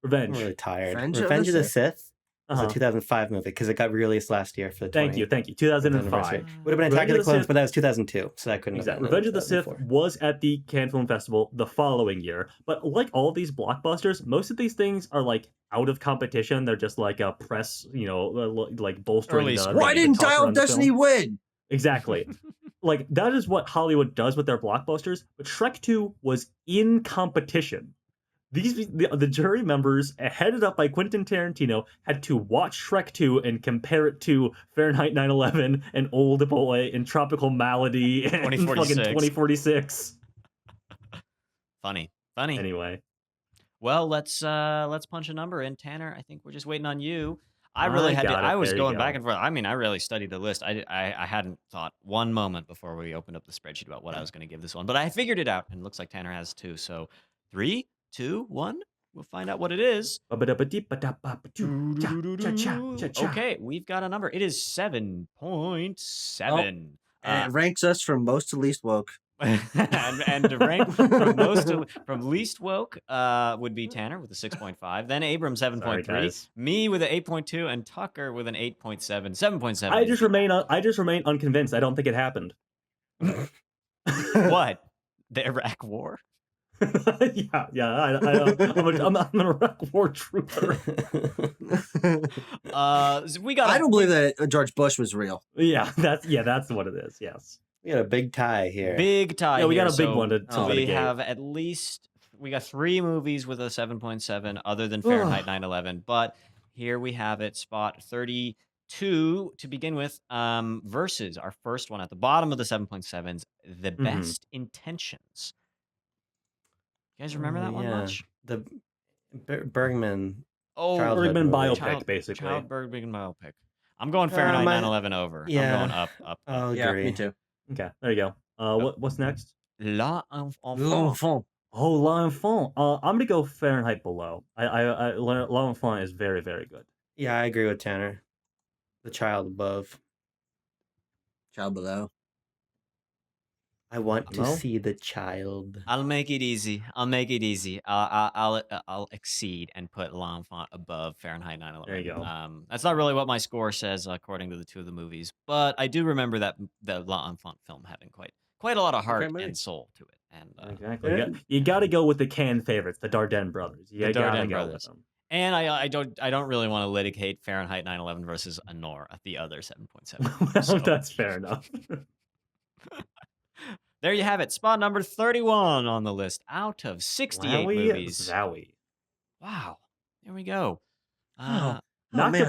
Revenge. really tired. Revenge Revenge of of the the Sith was a Uh-huh. 2005 movie because it got released last year for the 20th Thank you. 2005. anniversary. Would have been Attack Revenge of the of the Clones, Sith- but that was 2002, so that couldn't Exactly. have been Revenge of the Sith 2004. was at the Cannes Film Festival the following year, but like all these blockbusters, most of these things are like out of competition. They're just like a press, you know, like bolstering Early the. screening. Why the didn't talk Dial around of the Destiny film. win? Exactly. Like that is what Hollywood does with their blockbusters. But Shrek 2 was in competition. The jury members, headed up by Quentin Tarantino, had to watch Shrek 2 and compare it to Fahrenheit 9/11 and Old Boy and Tropical Malady and fucking 2046. Funny. Anyway, Well, let's punch a number in. Tanner, I think we're just waiting on you. I I really had to. got it. I was There you going go. back and forth. I mean, I really studied the list. I hadn't thought one moment before we opened up the spreadsheet about what I was going to give this one, but I figured it out, and it looks like Tanner has too. So, 3, 2, 1. We'll find out what it is. Okay, we've got a number. It is 7.7. And it ranks us from most to least woke. and to rank from least woke would be Tanner with a 6.5, then Abram 7.3, guys. me with an 8.2, and Tucker with an 8.7. 7.7. I just remain unconvinced. I don't think it happened. What? The Iraq War? yeah. I'm an Iraq War trooper. So we got. I don't believe that George Bush was real. Yeah, that's what it is. Yes. We got a big tie here. Big tie. Yeah, we got here, a big so one to we litigate. have at least we got 3 movies with a 7.7 other than Fahrenheit 9/11, but here we have it, spot 32 to begin with, versus our first one at the bottom of the 7.7s, The Best Intentions. You guys remember that one yeah. much? The Bergman. Oh, Childhood Bergman movie. biopic, basically. Bergman biopic. I'm going Fahrenheit 9/11 over. Yeah. I'm going up. I'll Yeah, agree. me too. Okay, there you go. What's next? La Enfant. L'enfant. Oh, L'Enfant. I'm gonna go Fahrenheit below. L'Enfant is very, very good. Yeah, I agree with Tanner. The Child Above. Child below. I want to Hello? see the child. I'll make it easy. I'll exceed and put L'Enfant above Fahrenheit 9/11. There you go. That's not really what my score says according to the 2 of the movies, but I do remember that the L'Enfant film having quite a lot of heart movie. and soul to it. And Exactly. You got to go with the Cannes favorites, the Dardenne brothers. You The gotta Dardenne go brothers. with them. and I don't really want to litigate Fahrenheit 9/11 versus Anor at the other 7.7. Well, So- that's fair enough. There you have it. Spot number 31 on the list out of 68 movies. Zowie. Wow. There we go. Oh,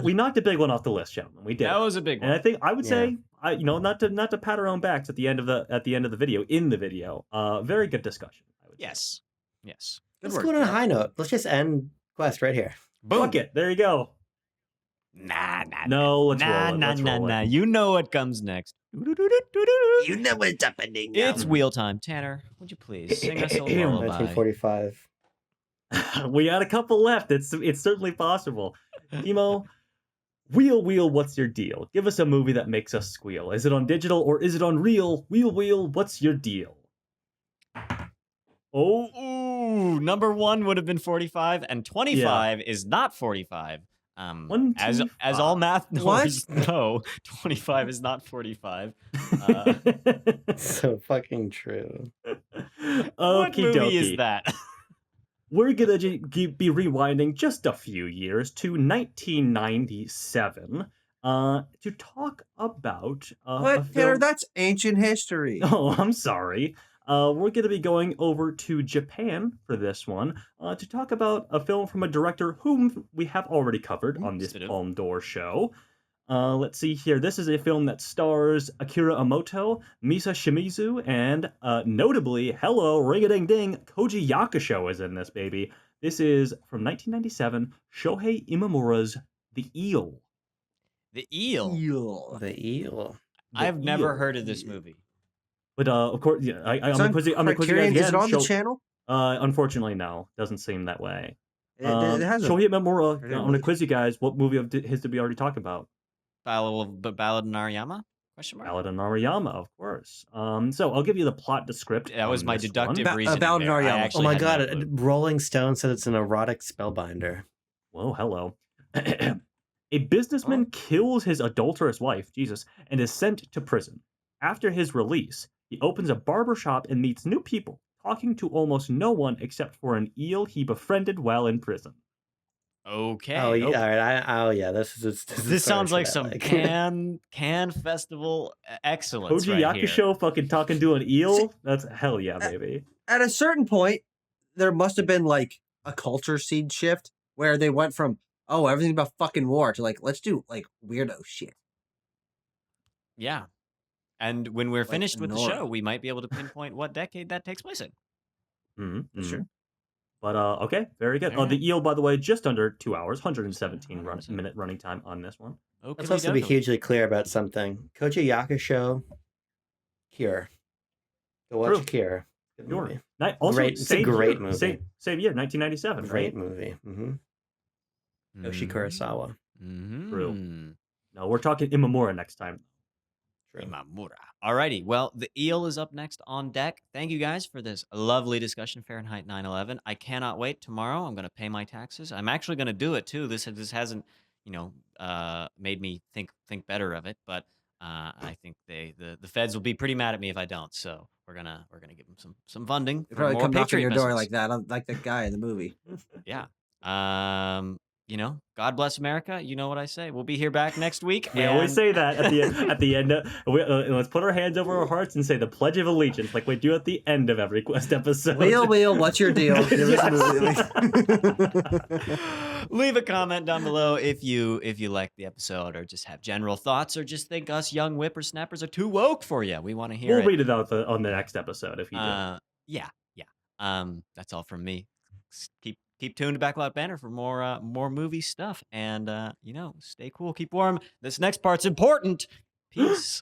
We knocked a big one off the list, gentlemen. We did. That was a big And one. I think I would Yeah. say, not to pat our own backs at the end of the video. In the video, very good discussion. I would say. Yes. Yes. Good Let's work. go on a high note. Let's just end Quest right here. Boom. Fuck it. There you go. Nah. No, let's roll it. Nah. Let's roll it. You know what comes next. You know what's happening now. It's wheel time. Tanner, would you please sing us a lullaby? 1945. We got a couple left. It's certainly possible. Timo, Wheel Wheel, what's your deal? Give us a movie that makes us squeal. Is it on digital or is it on real? Wheel Wheel, what's your deal? Oh, ooh, number 1 would have been 45, and 25 is not 45. As all math knowers know, 25 is not 45. So fucking true. What movie is that? We're gonna be rewinding just a few years to 1997 to talk about What, Tanner? That's ancient history. Oh, I'm sorry. We're going to be going over to Japan for this one to talk about a film from a director whom we have already covered on this Palme d'Or show. Let's see here. This is a film that stars Akira Emoto, Misa Shimizu, and notably, hello, ring-a-ding-ding, Koji Yakusho is in this, baby. This is from 1997, Shohei Imamura's The Eel. The Eel? The Eel. I've never heard of this movie. But of course, yeah, I'm gonna quiz you guys again. Is it on the channel? Unfortunately, no. Doesn't seem that way. It has Shohei Imamura, I'm gonna quiz you guys. What movie of his did we already talk about? Ballad of Narayama? Question mark? Ballad of Narayama, of course. So I'll give you the plot description. That was my deductive reason. Ballad of Narayama. Oh my god, Rolling Stone said it's an erotic spellbinder. Whoa, hello. A businessman kills his adulterous wife, Jesus, and is sent to prison. After his release, he opens a barber shop and meets new people, talking to almost no one except for an eel he befriended while in prison. Okay. Oh yeah, all right. Oh yeah. This sounds like some Cannes Festival excellence. Koji right Yakusho here. fucking talking to an eel? That's hell yeah, baby. At a certain point, there must have been like a culture seed shift where they went from everything's about fucking war to like let's do like weirdo shit. Yeah. And when we're finished with the show, we might be able to pinpoint what decade that takes place in. Mm-hmm. Sure. But okay, very good. All right. The Eel, by the way, just under 2 hours, 117 minute running time on this one. Let's also be hugely clear about something. Koji Yakusho, Cure. Go watch Cure. Good movie. Also, it's a great movie. Same year, 1997. Great movie. Mm-hmm. Yoshi Kurosawa. Mm-hmm. True. No, we're talking Imamura next time. True. Imamura. Alrighty, well, The Eel is up next on deck. Thank you guys for this lovely discussion, Fahrenheit 9/11. I cannot wait. Tomorrow, I'm going to pay my taxes. I'm actually going to do it too. This hasn't, made me think better of it, but I think the feds will be pretty mad at me if I don't. So we're gonna give them some funding. They For probably more come knocking Patriot your door missiles. like that. I'm like that guy in the movie. Yeah. God bless America. You know what I say. We'll be here back next week. We always say that at the end. Let's put our hands over our hearts and say the Pledge of Allegiance, like we do at the end of every Quest episode. Wheel, what's your deal? Leave a comment down below if you like the episode, or just have general thoughts, or just think us young whippersnappers are too woke for you. We want to hear We'll it. read it out on the next episode if you do. Yeah. That's all from me. Keep tuned to Backlot Banner for more movie stuff, and stay cool, keep warm. This next part's important. Peace.